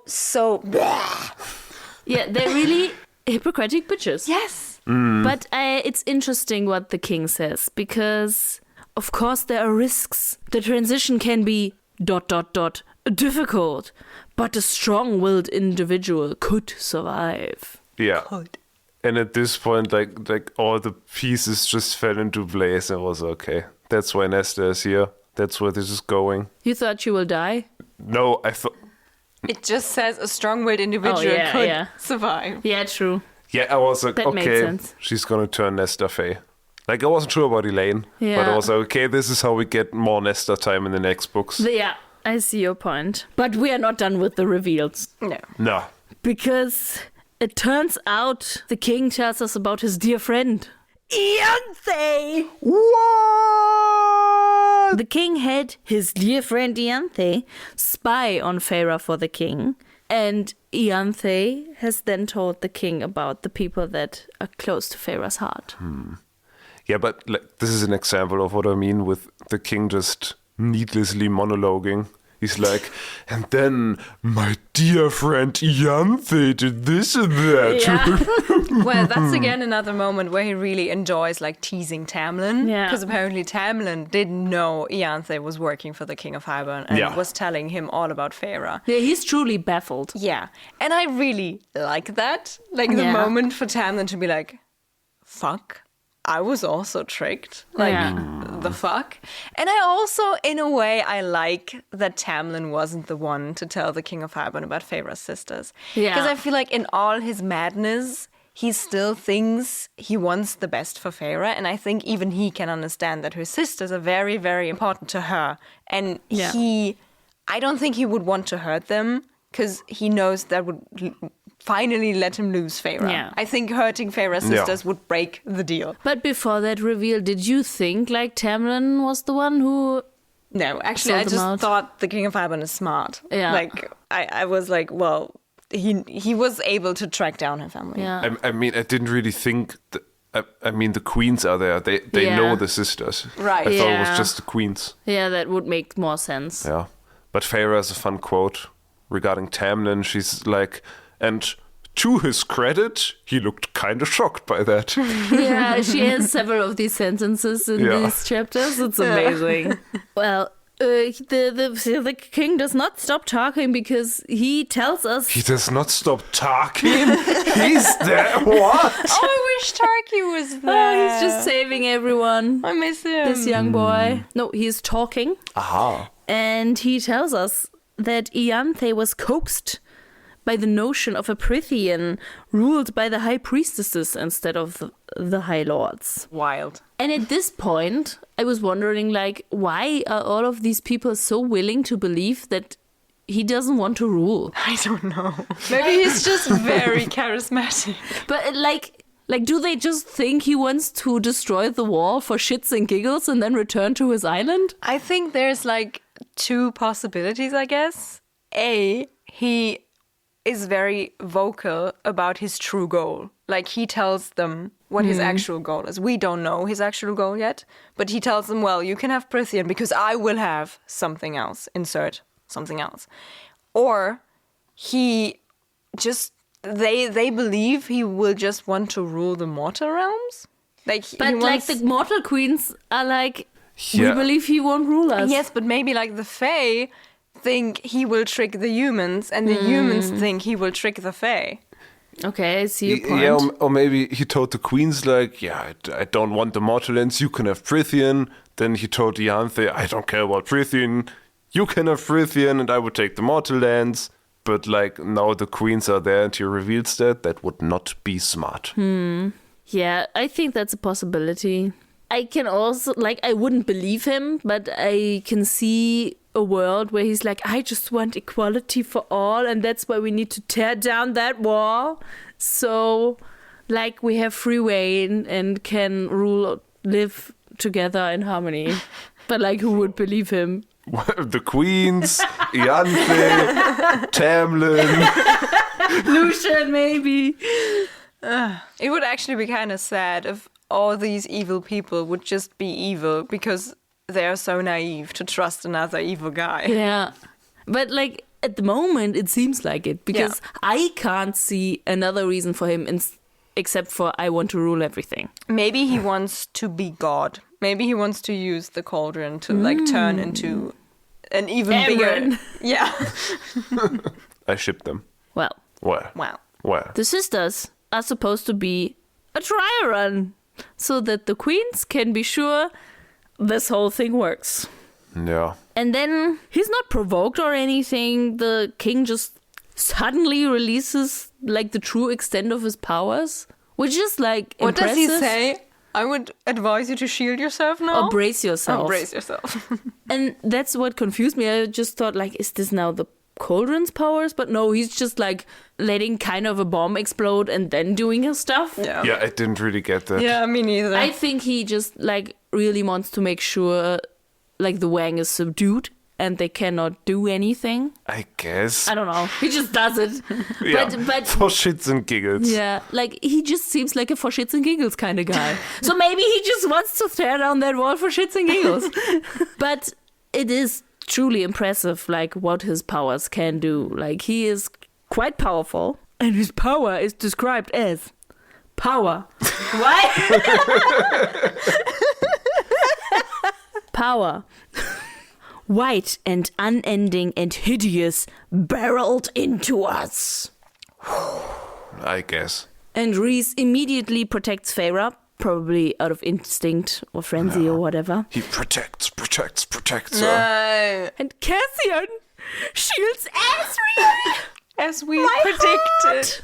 Yeah, they're really hypocritic bitches. Yes. But it's interesting what the king says, because of course there are risks. The transition can be ... difficult, but a strong-willed individual could survive. Yeah. And at this point, like all the pieces just fell into place and was okay. That's why Nesta is here. That's where this is going. You thought she will die? No, I thought... It just says a strong-willed individual could survive. Yeah, true. Yeah, I was like, That made okay, sense. she's gonna turn Nesta Fae. Like, I wasn't sure about Elaine, but I was like, okay, this is how we get more Nesta time in the next books. Yeah, I see your point. But we are not done with the reveals. No. Because it turns out the king tells us about his dear friend, Ianthe! What? The king had his dear friend Ianthe spy on Feyre for the king. And Ianthe has then told the king about the people that are close to Feyre's heart. Yeah, but like, this is an example of what I mean with the king just needlessly monologuing. He's like, and then my dear friend Ianthe did this and that. Yeah. Well, that's again another moment where he really enjoys like teasing Tamlin. Yeah. Because apparently Tamlin didn't know Ianthe was working for the King of Hybern and was telling him all about Feyre. Yeah, he's truly baffled. Yeah. And I really like that. Like the moment for Tamlin to be like, fuck. I was also tricked. Like, the fuck? And I also, in a way, I like that Tamlin wasn't the one to tell the King of Hybern about Feyre's sisters. Yeah. Because I feel like in all his madness, he still thinks he wants the best for Feyre. And I think even he can understand that her sisters are very, very important to her. And I don't think he would want to hurt them because he knows that would finally let him lose Feyre. Yeah. I think hurting Feyre's sisters would break the deal. But before that reveal, did you think like Tamlin was the one who... No, actually, I just thought the King of Hybern is smart. Yeah. Like, I was like, well, he was able to track down her family. Yeah. I mean, I didn't really think... I mean, the queens are there. They know the sisters. Right. I thought it was just the queens. Yeah, that would make more sense. Yeah. But Feyre has a fun quote regarding Tamlin. She's like... And to his credit, he looked kind of shocked by that. Yeah, she has several of these sentences in these chapters. It's amazing. Well, the king does not stop talking because he tells us... He does not stop talking? He's there? What? Oh, I wish Tarky was there. Oh, he's just saving everyone. I miss him. This young boy. No, he's talking. Aha. And he tells us that Ianthe was coaxed by the notion of a Prythian ruled by the high priestesses instead of the high lords. Wild. And at this point, I was wondering, like, why are all of these people so willing to believe that he doesn't want to rule? I don't know. Maybe he's just very charismatic. But, like, do they just think he wants to destroy the wall for shits and giggles and then return to his island? I think there's, like, two possibilities, I guess. A, he is very vocal about his true goal. Like, he tells them what his actual goal is. We don't know his actual goal yet, but he tells them, well, you can have Prythian because I will have something else. Insert something else. Or he just they believe he will just want to rule the mortal realms. Like, But like the mortal queens are like, we believe he won't rule us. yes, but maybe like the Fae think he will trick the humans, and the humans think he will trick the Fae. Okay, I see your point. Yeah, or maybe he told the queens, like, yeah, I don't want the mortal lands, you can have Prithian. Then he told Ianthe, I don't care about Prithian, you can have Prithian, and I would take the mortal lands. But, like, now the queens are there and he reveals that would not be smart. Yeah, I think that's a possibility. I can also, like, I wouldn't believe him, but I can see a world where he's like, I just want equality for all, and that's why we need to tear down that wall. So, like, we have free reign and can live together in harmony. But, like, who would believe him? The queens, Ianthe, Tamlin. Lucian, maybe. It would actually be kind of sad if all these evil people would just be evil because they're so naive to trust another evil guy. Yeah. But, like, at the moment, it seems like it. Because I can't see another reason for him except for I want to rule everything. Maybe he wants to be God. Maybe he wants to use the cauldron to, like, turn into an even bigger... Yeah. I ship them. Well. Wow. The sisters are supposed to be a trial run so that the queens can be sure this whole thing works. Yeah. And then he's not provoked or anything. The king just suddenly releases like the true extent of his powers, which is like What impressive. does he say? I would advise you to shield yourself now. Or brace yourself. Oh, brace yourself. And that's what confused me. I just thought, like, is this now the Cauldron's powers? But no, he's just like letting kind of a bomb explode and then doing his stuff. Yeah, I didn't really get that. Yeah, me neither. I think he just like really wants to make sure like the Wang is subdued and they cannot do anything. I guess. I don't know. He just does it. Yeah, but for shits and giggles. yeah, like he just seems like a for shits and giggles kind of guy. So maybe he just wants to tear down that wall for shits and giggles. But it is truly impressive, like what his powers can do. Like he is quite powerful, and his power is described as power. What? Power. White and unending and hideous, barreled into us. I guess. And Rhys immediately protects Feyre, probably out of instinct or frenzy or whatever. He protects her. No. And Cassian shields Asriel! As we predicted,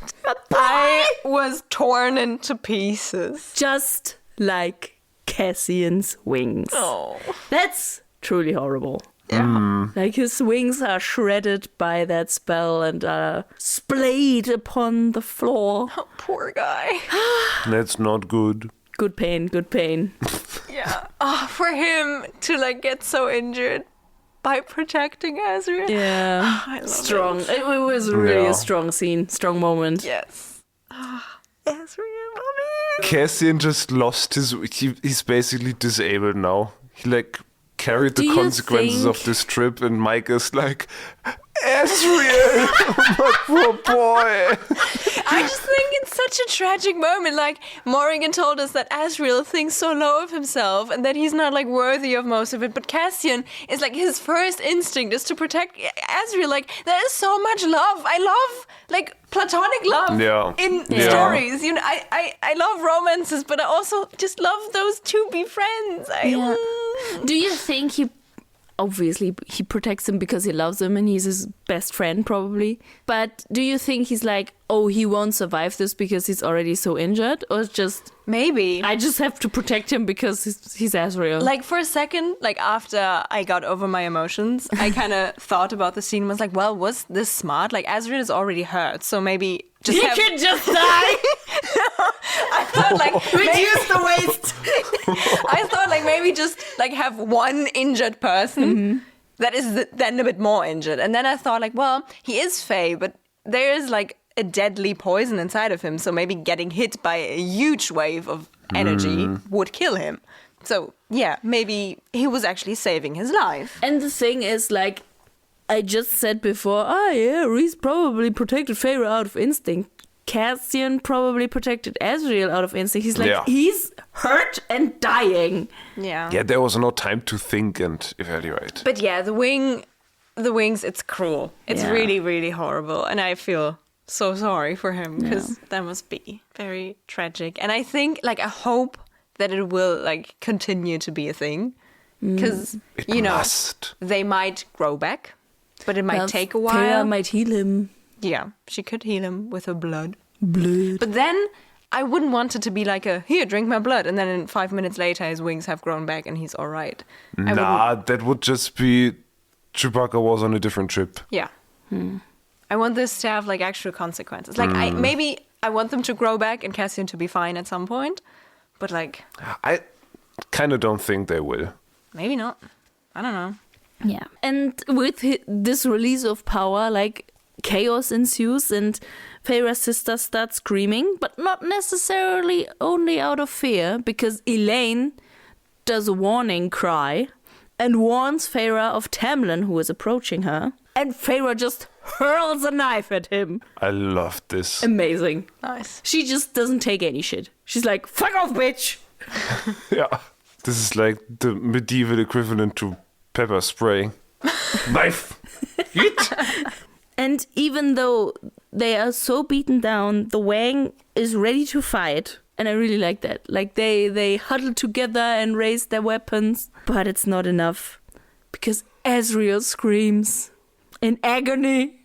I was torn into pieces. Just like Cassian's wings. Oh. That's truly horrible. Yeah. Like his wings are shredded by that spell and are splayed upon the floor. Oh, poor guy. That's not good. Good pain, good pain. Yeah. Oh, for him to like get so injured by protecting Asriel. Yeah. I love Strong. it. It was really Yeah. a strong scene, strong moment. Yes. Asriel, mommy. Cassian just lost he's basically disabled now. He like carried the Do you consequences think- of this trip, and Meike is like, Asriel, my poor boy. I just think it's such a tragic moment. Like, Morrigan told us that Asriel thinks so low of himself and that he's not, like, worthy of most of it. But Cassian is, like, his first instinct is to protect Asriel. Like, there is so much love. I love, like, platonic love in stories. You know, I love romances, but I also just love those two be friends. Do you think obviously he protects him because he loves him and he's his best friend probably, but do you think he's like, oh, he won't survive this because he's already so injured, or it's just Maybe. I just have to protect him because he's Asriel? Like, for a second, like, after I got over my emotions, I kind of thought about the scene and was like, well, was this smart? Like, Asriel is already hurt, so maybe just he have... could just die. I thought, like, Reduce the waste. I thought, like, maybe just, like, have one injured person that is then a bit more injured. And then I thought, like, well, he is Fae, but there is, like, a deadly poison inside of him, so maybe getting hit by a huge wave of energy would kill him. So, yeah, maybe he was actually saving his life. And the thing is, like, I just said before, Rhys probably protected Feyre out of instinct. Cassian probably protected Azriel out of instinct. He's like, he's hurt and dying. Yeah. Yeah, there was no time to think and evaluate. But yeah, the wings, it's cruel. It's really, really horrible. And I feel so sorry for him because that must be very tragic. And I think, like, I hope that it will, like, continue to be a thing. Because, they might grow back, but it might take a while. Feyre might heal him. Yeah, she could heal him with her blood. But then I wouldn't want it to be like here, drink my blood. And then 5 minutes later, his wings have grown back and he's all right. That would just be Chewbacca was on a different trip. Yeah. I want this to have, like, actual consequences. Like, maybe I want them to grow back and Cassian to be fine at some point. But, like... I kind of don't think they will. Maybe not. I don't know. Yeah. And with this release of power, like, chaos ensues and Feyre's sister starts screaming, but not necessarily only out of fear, because Elaine does a warning cry and warns Feyre of Tamlin, who is approaching her. And Feyre just hurls a knife at him. I love this. Amazing. Nice. She just doesn't take any shit. She's like, fuck off, bitch! Yeah. This is like the medieval equivalent to pepper spray. Knife! Hit! And even though they are so beaten down, the Wang is ready to fight. And I really like that. Like, they huddle together and raise their weapons. But it's not enough. Because Azriel screams in agony.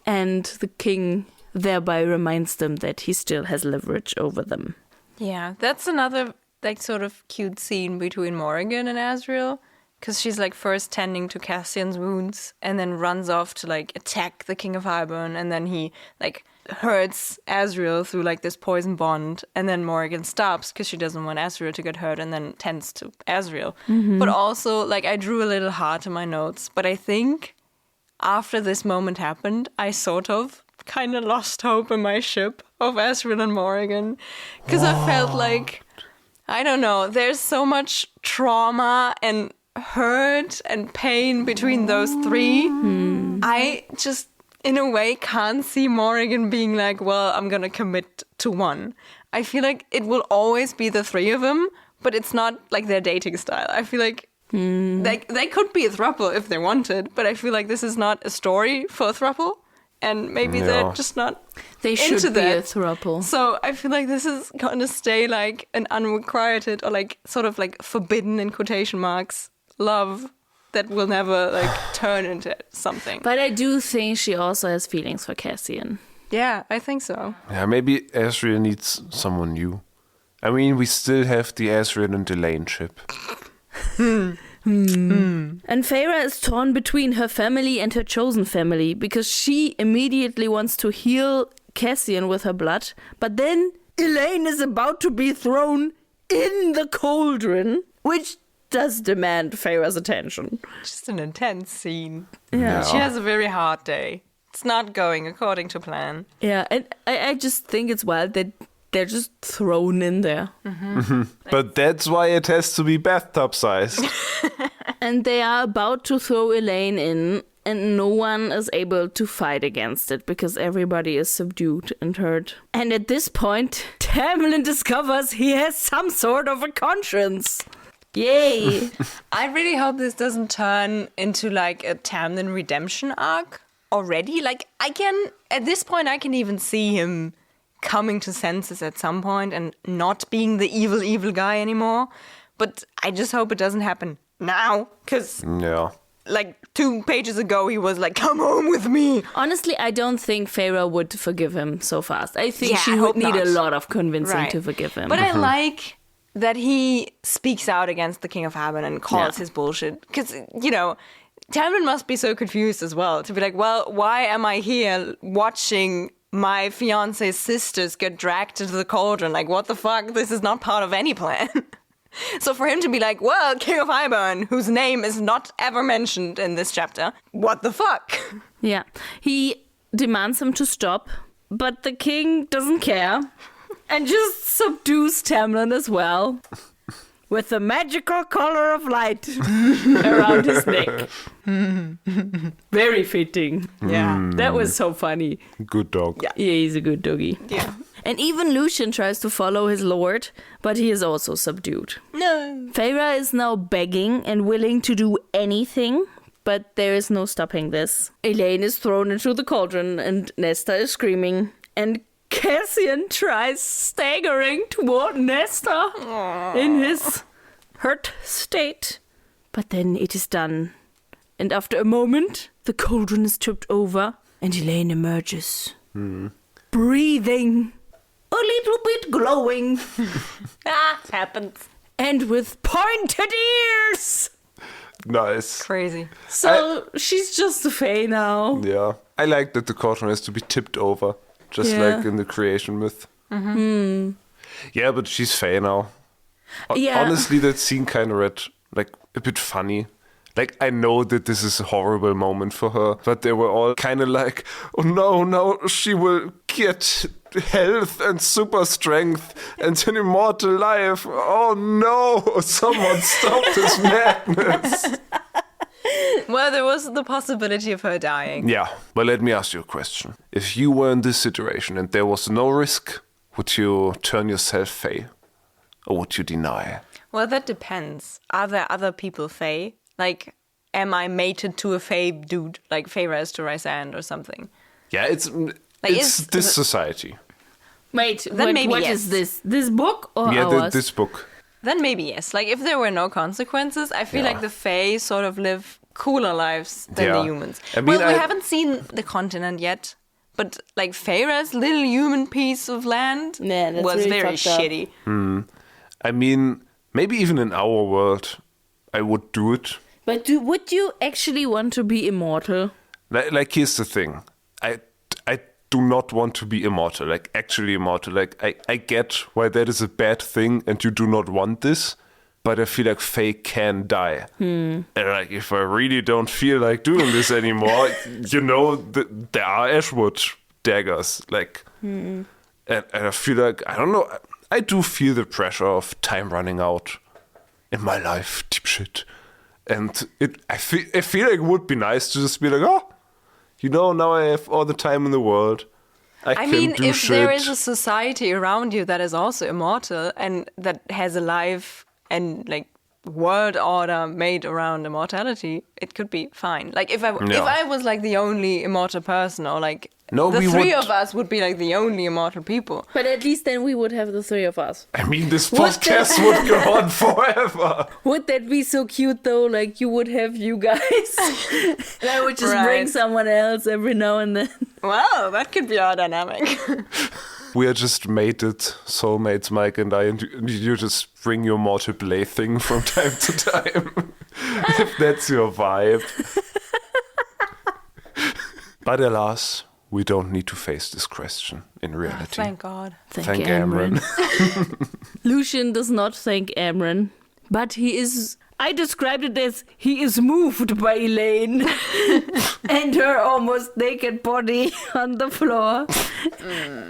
And the king thereby reminds them that he still has leverage over them. Yeah, that's another, like, sort of cute scene between Morrigan and Azriel. Because she's, like, first tending to Cassian's wounds and then runs off to, like, attack the King of Hybern. And then he, like, hurts Azriel through, like, this poison bond. And then Morrigan stops because she doesn't want Azriel to get hurt and then tends to Azriel. Mm-hmm. But also, like, I drew a little heart in my notes. But I think after this moment happened, I sort of kind of lost hope in my ship of Azriel and Morrigan. Because I felt like, I don't know, there's so much trauma and hurt and pain between those three. I just, in a way, can't see Morrigan being like, well, I'm gonna commit to one. I feel like it will always be the three of them, but it's not like their dating style. I feel like they could be a throuple if they wanted, but I feel like this is not a story for a throuple, and maybe they're just not They into should be that. a throuple. So I feel like this is gonna stay like an unrequited or like sort of like forbidden in quotation marks love that will never like turn into something. But I do think she also has feelings for Cassian. Yeah, I think so. Yeah, maybe Azriel needs someone new. I mean, we still have the Azriel and Elaine ship. And Feyre is torn between her family and her chosen family because she immediately wants to heal Cassian with her blood, but then Elaine is about to be thrown in the cauldron, which does demand Feyre's attention. Just an intense scene. Yeah. She has a very hard day. It's not going according to plan. Yeah, and I just think it's wild that they're just thrown in there. But that's why it has to be bathtub size. And they are about to throw Elaine in, and no one is able to fight against it because everybody is subdued and hurt. And at this point, Tamlin discovers he has some sort of a conscience. Yay! I really hope this doesn't turn into like a Tamlin redemption arc already. Like, at this point, I can even see him coming to senses at some point and not being the evil guy anymore. But I just hope it doesn't happen now. Because, like, 2 pages ago, he was like, come home with me. Honestly, I don't think Feyre would forgive him so fast. I think she I would hope need not. a lot of convincing to forgive him. But I like that he speaks out against the King of Hybern and calls his bullshit. Because, you know, Tamlin must be so confused as well. To be like, well, why am I here watching my fiance's sisters get dragged into the cauldron? Like, what the fuck? This is not part of any plan. So for him to be like, well, King of Hybern, whose name is not ever mentioned in this chapter, what the fuck? Yeah. He demands him to stop, but the king doesn't care and just subdues Tamlin as well. with the magical collar of light around his neck. Very fitting. Yeah. That was so funny. Good dog. Yeah, he's a good doggy. Yeah. And even Lucian tries to follow his lord, but he is also subdued. No. Feyre is now begging and willing to do anything, but there is no stopping this. Elaine is thrown into the cauldron and Nesta is screaming. And Cassian tries staggering toward Nesta in his hurt state. But then it is done. And after a moment, the cauldron is tipped over and Elaine emerges. Breathing. A little bit glowing. It happens. And with pointed ears. Nice. Crazy. So she's just a Fae now. Yeah. I like that the cauldron has to be tipped over. Just like in the creation myth. Yeah, but she's Fae now. Yeah. Honestly, that scene kind of read like a bit funny. Like, I know that this is a horrible moment for her, but they were all kind of like, oh no, now she will get health and super strength and an immortal life. Oh no, someone stop this madness. Well, there was the possibility of her dying. Yeah, but let me ask you a question. If you were in this situation and there was no risk, would you turn yourself Fae? Or would you deny? Well, that depends. Are there other people Fae? Like, am I mated to a Fae dude, like Feyre is to Rysand or something? Yeah, it's this society. Wait, Then maybe what yes. is this? This book or Yeah, ours? this book. Then maybe yes. Like, if there were no consequences, I feel Yeah. like the Fae sort of live cooler lives than Yeah. the humans. I mean, We haven't seen the continent yet, but like Feyre's little human piece of land Yeah, that's was really very fucked up. shitty. I mean, maybe even in our world, I would do it. But would you actually want to be immortal? Like here's the thing. I do not want to be immortal, like actually immortal. Like I get why that is a bad thing and you do not want this, but I feel like Fae can die. And like if I really don't feel like doing this anymore, there are Ashwood daggers. Like and I feel like I don't know, I do feel the pressure of time running out in my life, deep shit. And I feel like it would be nice to just be like, now I have all the time in the world. I I can mean, do if shit. there is a society around you that is also immortal and that has a life and like world order made around immortality, it could be fine. Like if I was like the only immortal person, or like the three of us would be like the only immortal people. But at least then we would have the three of us. I mean, this podcast would go on forever. Would that be so cute though? Like you would have you guys. And I would just Right. bring someone else every now and then. Well, that could be our dynamic. We are just mated soulmates, Mike and I, and you just bring your mortal plaything from time to time. If that's your vibe. But alas, we don't need to face this question in reality. Thank God. Thank Amren. Lucian does not thank Amren, but he is... I described it as he is moved by Elaine and her almost naked body on the floor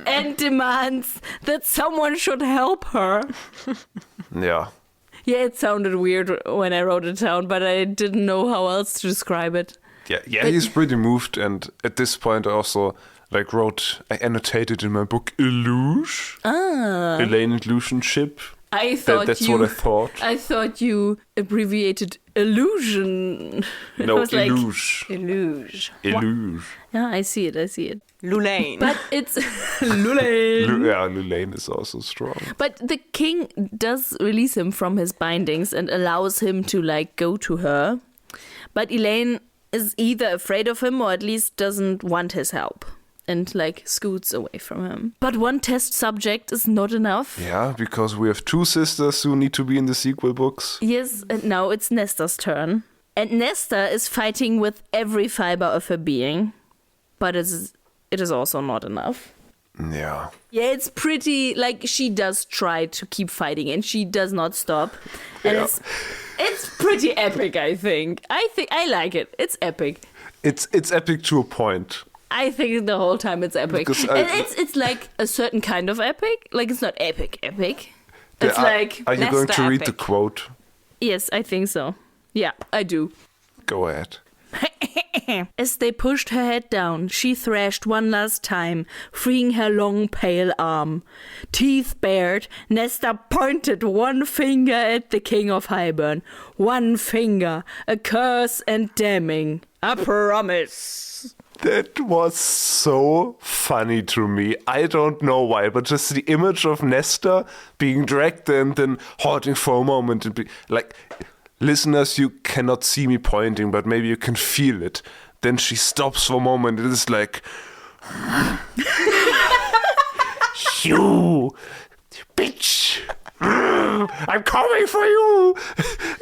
and demands that someone should help her. Yeah. Yeah, it sounded weird when I wrote it down, but I didn't know how else to describe it. Yeah, he's pretty moved, and at this point I also I annotated in my book Illuge. Elaine and Lucian ship. That's what I thought. I thought you abbreviated illusion. No, I was like, Illuge. Illuge. yeah, I see it. Lulaine. But it's Lulaine. Lulaine is also strong. But the king does release him from his bindings and allows him to go to her. But Elaine is either afraid of him or at least doesn't want his help. And scoots away from him. But one test subject is not enough. Yeah, because we have two sisters who need to be in the sequel books. Yes, and now it's Nesta's turn. And Nesta is fighting with every fiber of her being. But it is also not enough. Yeah. Yeah, it's pretty, she does try to keep fighting and she does not stop. And it's pretty epic, I think. I like it. It's epic. It's epic to a point. I think the whole time it's epic. Because And it's like a certain kind of epic. It's not epic. It's like... Are you going Nesta to read the epic. quote? Yes, I think so. Yeah, I do. Go ahead. As they pushed her head down, she thrashed one last time, freeing her long, pale arm. Teeth bared, Nesta pointed one finger at the King of Hybern. One finger, a curse and damning. A promise. That was so funny to me. I don't know why, but just the image of Nesta being dragged and then halting for a moment and be like... Listeners, you cannot see me pointing, but maybe you can feel it. Then she stops for a moment. It is like, you bitch, I'm coming for you.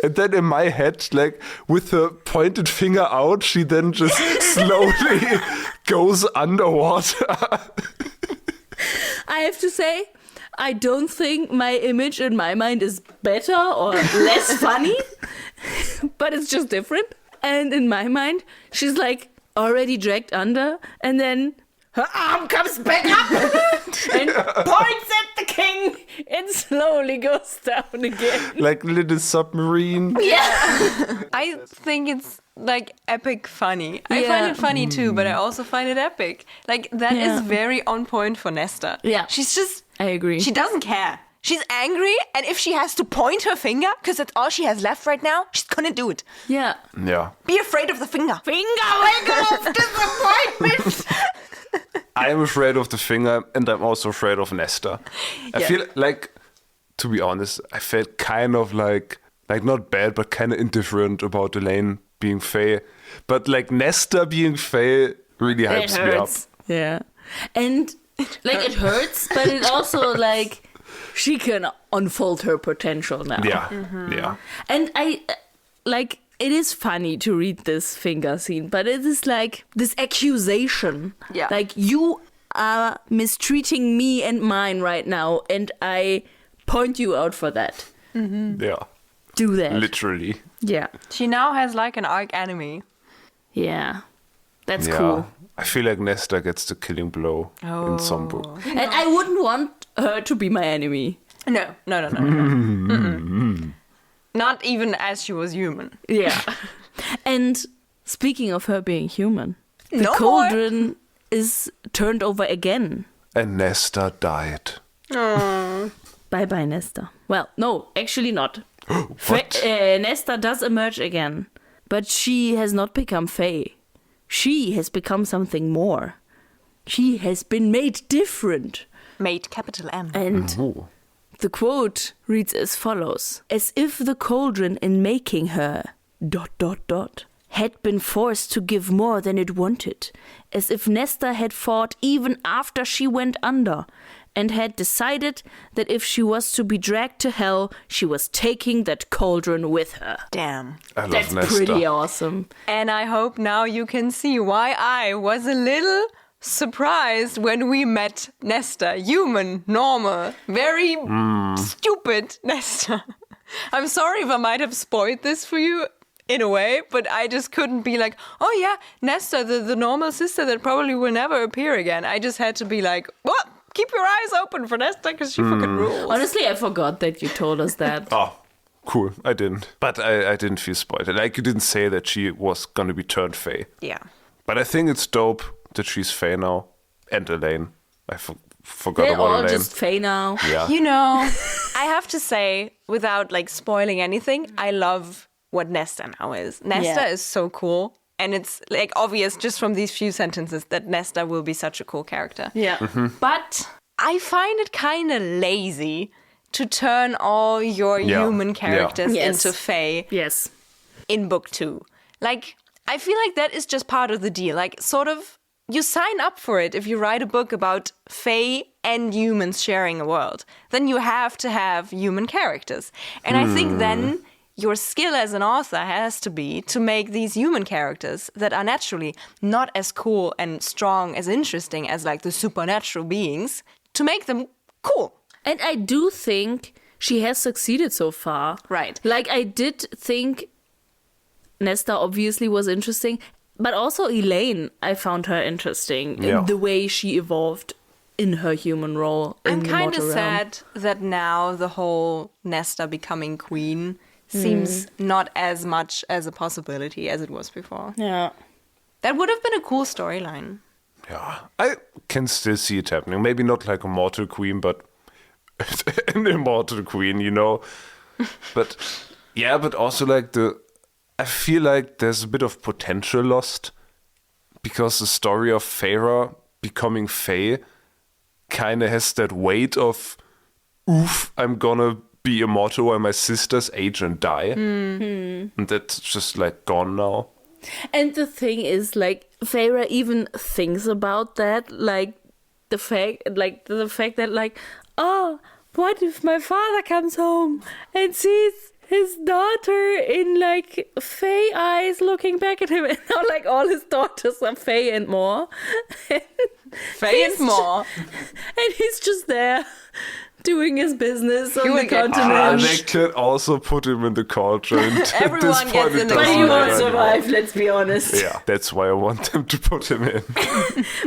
And then in my head, like with her pointed finger out, she then just slowly goes underwater. I have to say, I don't think my image in my mind is better or less funny, but it's just different. And in my mind, she's like already dragged under, and then her arm comes back up and points at the king and slowly goes down again. Like little submarine. Yeah. I think it's like epic funny. I find it funny too, but I also find it epic. Like that is very on point for Nesta. Yeah. She's just... I agree. She doesn't care. She's angry, and if she has to point her finger, because that's all she has left right now, she's gonna do it. Yeah. Yeah. Be afraid of the finger. Finger wiggle of disappointment. I'm afraid of the finger, and I'm also afraid of Nesta. I feel like, to be honest, I felt kind of like not bad, but kind of indifferent about Elaine being Fae. But like Nesta being Fae really hypes me up. Yeah. And like it hurts, but it also like she can unfold her potential now. Yeah. Yeah. And I like it is funny to read this finger scene, but it is like this accusation. Yeah. Like you are mistreating me and mine right now, and I point you out for that. Yeah. Do that. Literally. Yeah. She now has like an arch enemy. Yeah. That's Yeah. cool. I feel like Nesta gets the killing blow in some book. And I wouldn't want her to be my enemy. No. Mm-mm. Not even as she was human. Yeah. And speaking of her being human, the No more. cauldron is turned over again. And Nesta died. Bye-bye, Nesta. Well, no, actually not. What? Nesta does emerge again, but she has not become Fae. She has become something more. She has been made different. Made capital M. And Oh. the quote reads as follows. As if the cauldron in making her... ... had been forced to give more than it wanted. As if Nesta had fought even after she went under, and had decided that if she was to be dragged to hell, she was taking that cauldron with her. Damn. I love That's Nesta. pretty awesome. And I hope now you can see why I was a little surprised when we met Nesta. Human, normal, very stupid Nesta. I'm sorry if I might have spoiled this for you in a way, but I just couldn't be like, oh yeah, Nesta, the normal sister that probably will never appear again. I just had to be like, what? Keep your eyes open for Nesta because she fucking rules. Honestly, I forgot that you told us that. Oh, cool. I didn't. But I didn't feel spoiled. Like, you didn't say that she was going to be turned Fae. Yeah. But I think it's dope that she's Fae now. And Elaine. I forgot They're about all Elaine. just Fae now. Yeah. You know, I have to say, without like spoiling anything, I love what Nesta now is. Nesta is so cool. And it's like obvious just from these few sentences that Nesta will be such a cool character. Yeah. But I find it kind of lazy to turn all your human characters Yes. into Fae Yes. in book 2. Like, I feel like that is just part of the deal. Like, sort of, you sign up for it if you write a book about Fae and humans sharing a world. Then you have to have human characters. And I think then your skill as an author has to be to make these human characters that are naturally not as cool and strong as interesting as like the supernatural beings, to make them cool. And I do think she has succeeded so far. Right. Like, I did think Nesta obviously was interesting, but also Elaine, I found her interesting Yeah. in the way she evolved in her human role. I'm kind of sad that now the whole Nesta becoming queen seems not as much as a possibility as it was before. Yeah. That would have been a cool storyline. Yeah, I can still see it happening. Maybe not like a mortal queen, but an immortal queen, you know. But yeah, but also like I feel like there's a bit of potential lost because the story of Feyre becoming Fae kind of has that weight of, oof, I'm gonna be immortal while my sisters age and die. And that's just like gone now. And the thing is, like, Feyre even thinks about that, like, the fact that, like, oh, what if my father comes home and sees his daughter in, like, Fae eyes looking back at him, and now, like, all his daughters are Fae and more. Fae and more. And he's just there doing his business on the continent. They could also put him in the Cauldron. Everyone gets in the But he won't Cauldron. survive, let's be honest. Yeah, that's why I want them to put him in.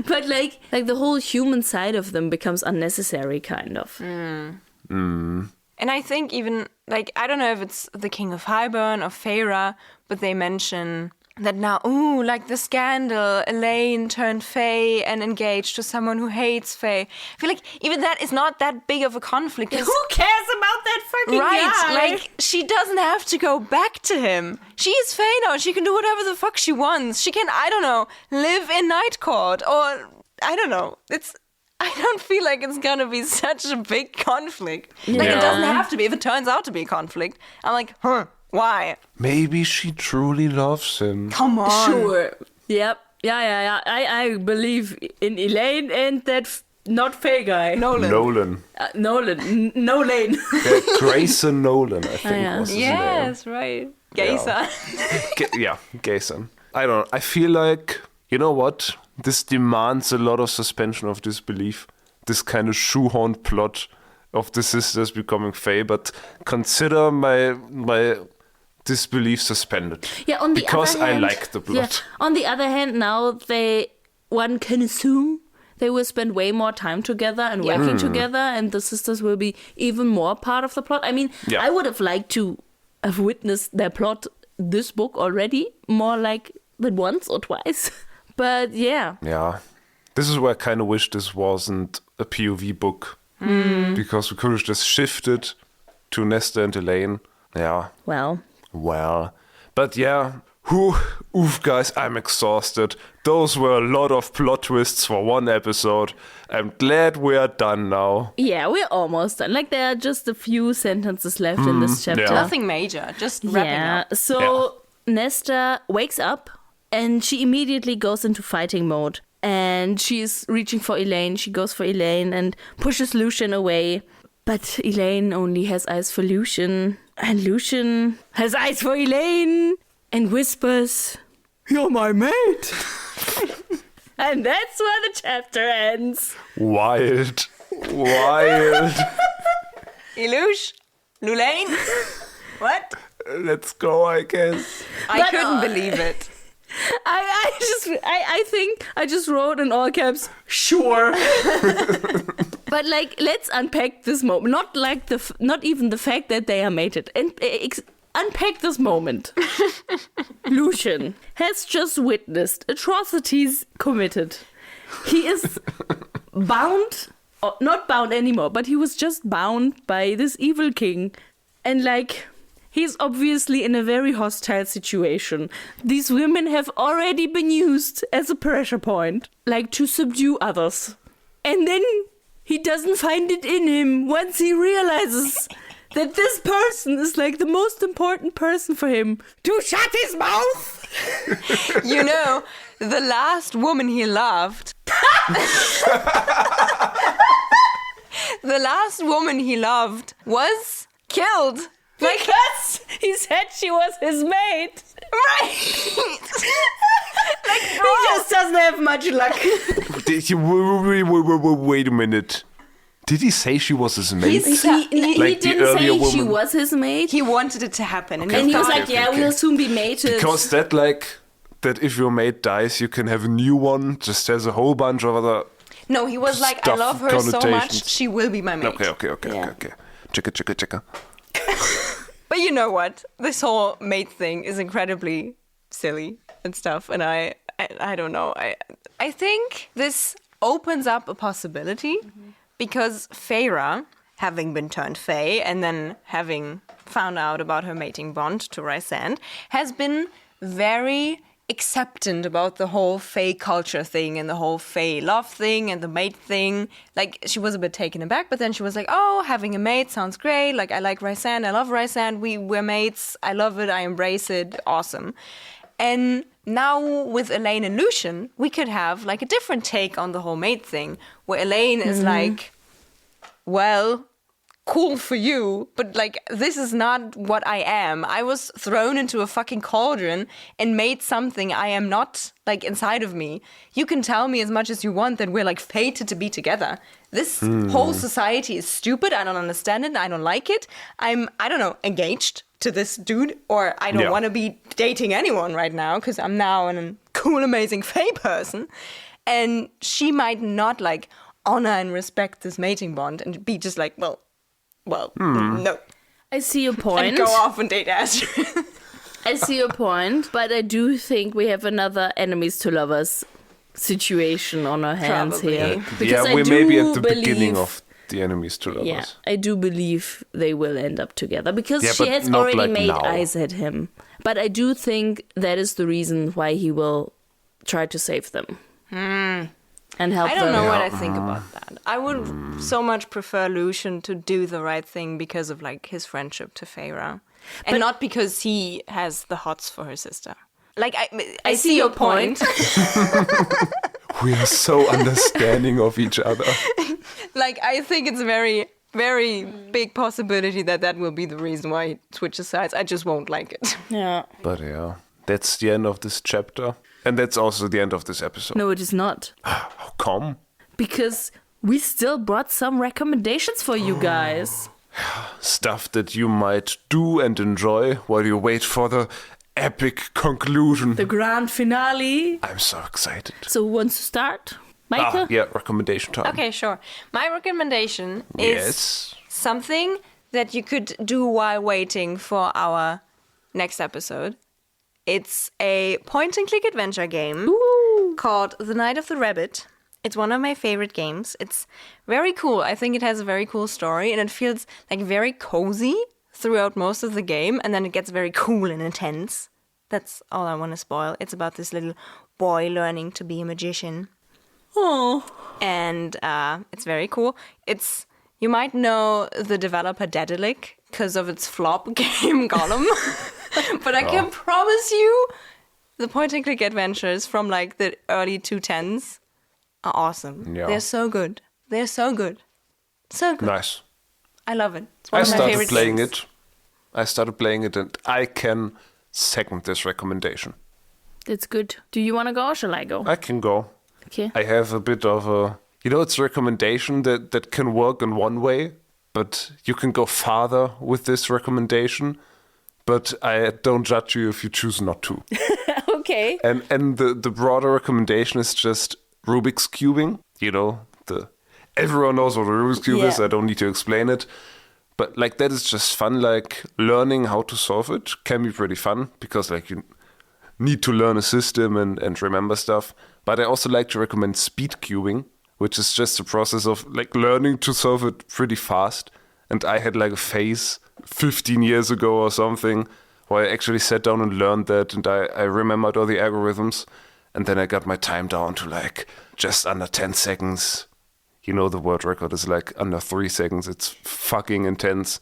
But like the whole human side of them becomes unnecessary, kind of. And I think even, like, I don't know if it's the King of Highburn or Feyre, but they mention that now, like the scandal, Elaine turned Fae and engaged to someone who hates Fae. I feel like even that is not that big of a conflict. Who cares about that fucking guy? Like, she doesn't have to go back to him. She is Fae now. She can do whatever the fuck she wants. She can, I don't know, live in Night Court, or, I don't know. I don't feel like it's gonna be such a big conflict. Like, it doesn't have to be. If it turns out to be a conflict, I'm like, why? Maybe she truly loves him. Come on. Sure. Yep. Yeah. I believe in Elaine and that not Fae guy. Nolan. Nolan. Yeah, Grayson Nolan, I think was his name. Yes, right. Gayson. Gayson. I don't know. I feel like, you know what? This demands a lot of suspension of disbelief. This kind of shoehorned plot of the sisters becoming Fae, but consider my disbelief suspended. Yeah, on the because other hand, I like the plot. Yeah, on the other hand, now one can assume they will spend way more time together and working together, and the sisters will be even more part of the plot. I mean, I would have liked to have witnessed their plot this book already, more like than once or twice. But yeah. Yeah. This is where I kind of wish this wasn't a POV book. Because we could have just shifted to Nesta and Elaine. Yeah. Well. But yeah. Oof, guys, I'm exhausted. Those were a lot of plot twists for one episode. I'm glad we are done now. Yeah, we're almost done. Like, there are just a few sentences left in this chapter. Yeah. Nothing major, just wrapping up. So Nesta wakes up and she immediately goes into fighting mode. And she's reaching for Elaine. She goes for Elaine and pushes Lucian away. But Elaine only has eyes for Lucian. And Lucian has eyes for Elaine and whispers, "You're my mate." And that's where the chapter ends. Wild. Ilush? Lulaine? What? Let's go, I guess. I couldn't believe it. I think I just wrote in all caps, "Sure." But like, let's unpack this moment. Not even the fact that they are mated. And unpack this moment. Lucian has just witnessed atrocities committed. He is bound, or not bound anymore, but he was just bound by this evil king. And like, he's obviously in a very hostile situation. These women have already been used as a pressure point, like to subdue others. And then he doesn't find it in him once he realizes that this person is like the most important person for him to shut his mouth. You know, the last woman he loved. The last woman he loved was killed. Because he said she was his mate. Right. Like, He just doesn't have much luck. Wait a minute. Did he say she was his mate? He Like the didn't say earlier she woman? was his mate. he wanted it to happen. And And he was Okay, like, yeah, we'll soon be mated. Because that if your mate dies, you can have a new one, just has a whole bunch of other No, he was like, I love her so much, she will be my mate. Okay. Chicka. But you know what? This whole mate thing is incredibly silly and stuff. And I don't know. I think this opens up a possibility because Feyre, having been turned Fae and then having found out about her mating bond to Rysand, has been very acceptant about the whole Fae culture thing and the whole Fae love thing and the mate thing. Like, she was a bit taken aback, but then she was like, oh, having a mate sounds great. Like, I like Rysand. I love Rysand. We're mates. I love it. I embrace it. Awesome. And now with Elaine and Lucian, we could have like a different take on the whole mate thing, where Elaine is like, well, cool for you, but like, this is not what I am. I was thrown into a fucking cauldron and made something I am not, like, inside of me. You can tell me as much as you want that we're like fated to be together. This whole society is stupid. I don't understand it. I don't like it. I don't know, engaged to this dude, or I don't want to be dating anyone right now because I'm now a cool, amazing Fae person. And she might not like honor and respect this mating bond and be just like, well, no. I see your point. And go off and date Astrid. I see your point, but I do think we have another enemies to lovers situation on our hands here. Because we may be at the beginning of the enemies to lovers. Yeah, I do believe they will end up together because she has already like made eyes at him. But I do think that is the reason why he will try to save them. And help them. I don't know what I think about that. I would so much prefer Lucian to do the right thing because of like his friendship to Feyre. And not because he has the hots for her sister. Like, I see your point. We are so understanding of each other. Like, I think it's a very, very big possibility that will be the reason why he switches sides. I just won't like it. Yeah. But yeah, that's the end of this chapter. And that's also the end of this episode. No, it is not. How come? Because we still brought some recommendations for you guys. Stuff that you might do and enjoy while you wait for the epic conclusion. The grand finale. I'm so excited. So who wants to start? Meike? Yeah, recommendation time. Okay, sure. My recommendation is something that you could do while waiting for our next episode. It's a point-and-click adventure game called The Night of the Rabbit. It's one of my favorite games. It's very cool. I think it has a very cool story, and it feels like very cozy throughout most of the game, and then it gets very cool and intense. That's all I want to spoil. It's about this little boy learning to be a magician. Oh. And it's very cool. You might know the developer Daedalic because of its flop game Gollum. But I can promise you the point-and-click adventures from like the early 2010s are awesome. Yeah. They're so good. So good. Nice. I love it. It's one of my favorite games. I started playing it and I can second this recommendation. That's good. Do you want to go or shall I go? I can go. Okay. I have a bit of a... it's a recommendation that can work in one way, but you can go farther with this recommendation. But I don't judge you if you choose not to. Okay. And the broader recommendation is just Rubik's cubing. Everyone knows what a Rubik's cube is. I don't need to explain it. But like that is just fun. Like learning how to solve it can be pretty fun because like you need to learn a system and remember stuff. But I also like to recommend speed cubing, which is just a process of like learning to solve it pretty fast. And I had like a phase 15 years ago or something where I actually sat down and learned that, and I remembered all the algorithms, and then I got my time down to like just under 10 seconds. The world record is like under 3 seconds. It's fucking intense.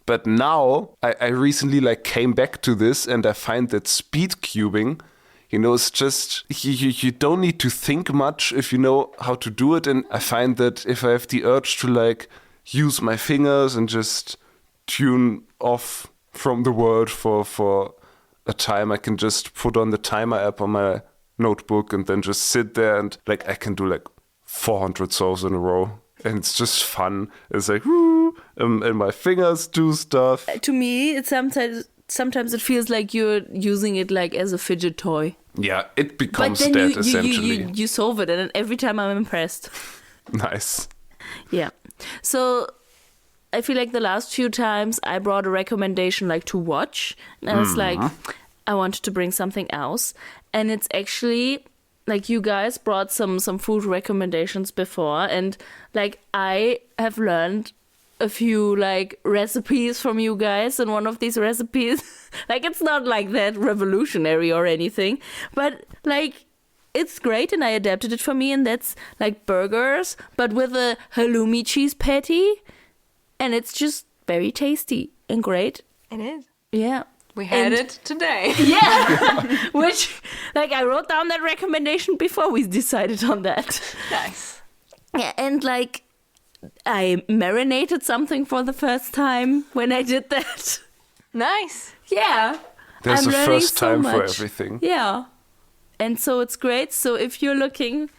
But now I recently like came back to this, and I find that speed cubing, it's just you don't need to think much if you know how to do it. And I find that if I have the urge to like use my fingers and just tune off from the world for a time, I can just put on the timer app on my notebook and then just sit there and like I can do like 400 solves in a row, and it's just fun. It's like and my fingers do stuff. To me, it's sometimes it feels like you're using it like as a fidget toy. Yeah, it But becomes then that essentially. you solve it, and every time I'm impressed. Nice. Yeah. So I feel like the last few times I brought a recommendation like to watch, and I was like, I wanted to bring something else, and it's actually like you guys brought some food recommendations before, and like I have learned a few like recipes from you guys, and one of these recipes like it's not like that revolutionary or anything, but like it's great, and I adapted it for me, and that's like burgers but with a halloumi cheese patty, and it's just very tasty and great. It is. Yeah. We had it today. Yeah. Which like I wrote down that recommendation before we decided on that. Nice. Yeah, and like I marinated something for the first time when I did that. Nice. Yeah. There's I'm a learning first so time for much. everything. Yeah. And so it's great. So if you're looking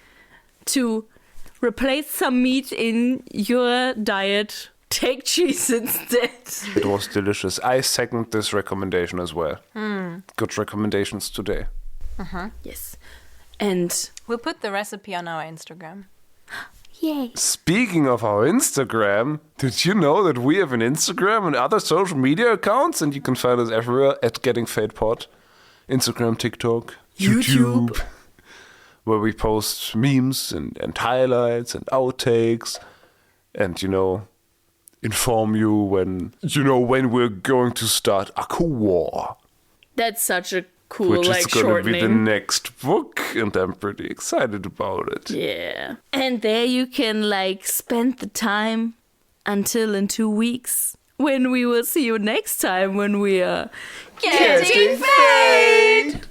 to replace some meat in your diet, take cheese instead. It was delicious. I second this recommendation as well. Good recommendations today. Yes. And We'll put the recipe on our Instagram. yay. Speaking of our Instagram, did you know that we have an Instagram and other social media accounts? And you can find us everywhere at Getting Fae'd Pod. Instagram, TikTok, YouTube. Where we post memes and highlights and outtakes. And, inform you when we're going to start a war. That's such a cool Which like is going to be the shortening. next book. And I'm pretty excited about it. Yeah. And there you can like spend the time until in 2 weeks when we will see you next time when we are Getting Fae'd!